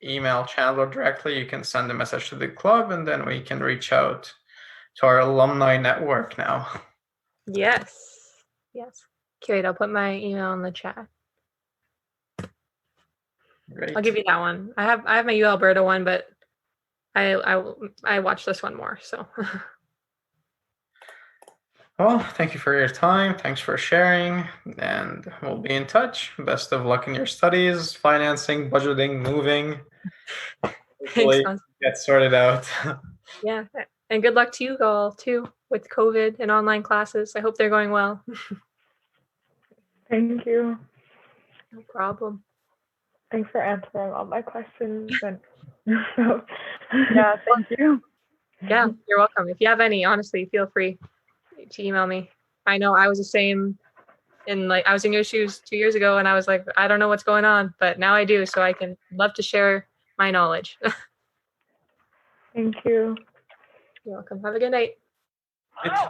email Chandler directly, you can send a message to the club, and then we can reach out to our alumni network now. Yes. Okay, wait, I'll put my email in the chat. Great. I'll give you that one. I have my U Alberta one, but I watch this one more, so. Well, thank you for your time. Thanks for sharing, and we'll be in touch. Best of luck in your studies, financing, budgeting, moving. Hopefully get sorted out. Yeah, and good luck to you all too with COVID and online classes. I hope they're going well. Thank you. No problem. Thanks for answering all my questions. And So, Yeah, thank you. Yeah, you're welcome. If you have any, honestly, feel free to email me. I know I was the same I was in your shoes 2 years ago and I was like, I don't know what's going on, but now I do. So I can love to share my knowledge. thank you. You're welcome. Have a good night. It's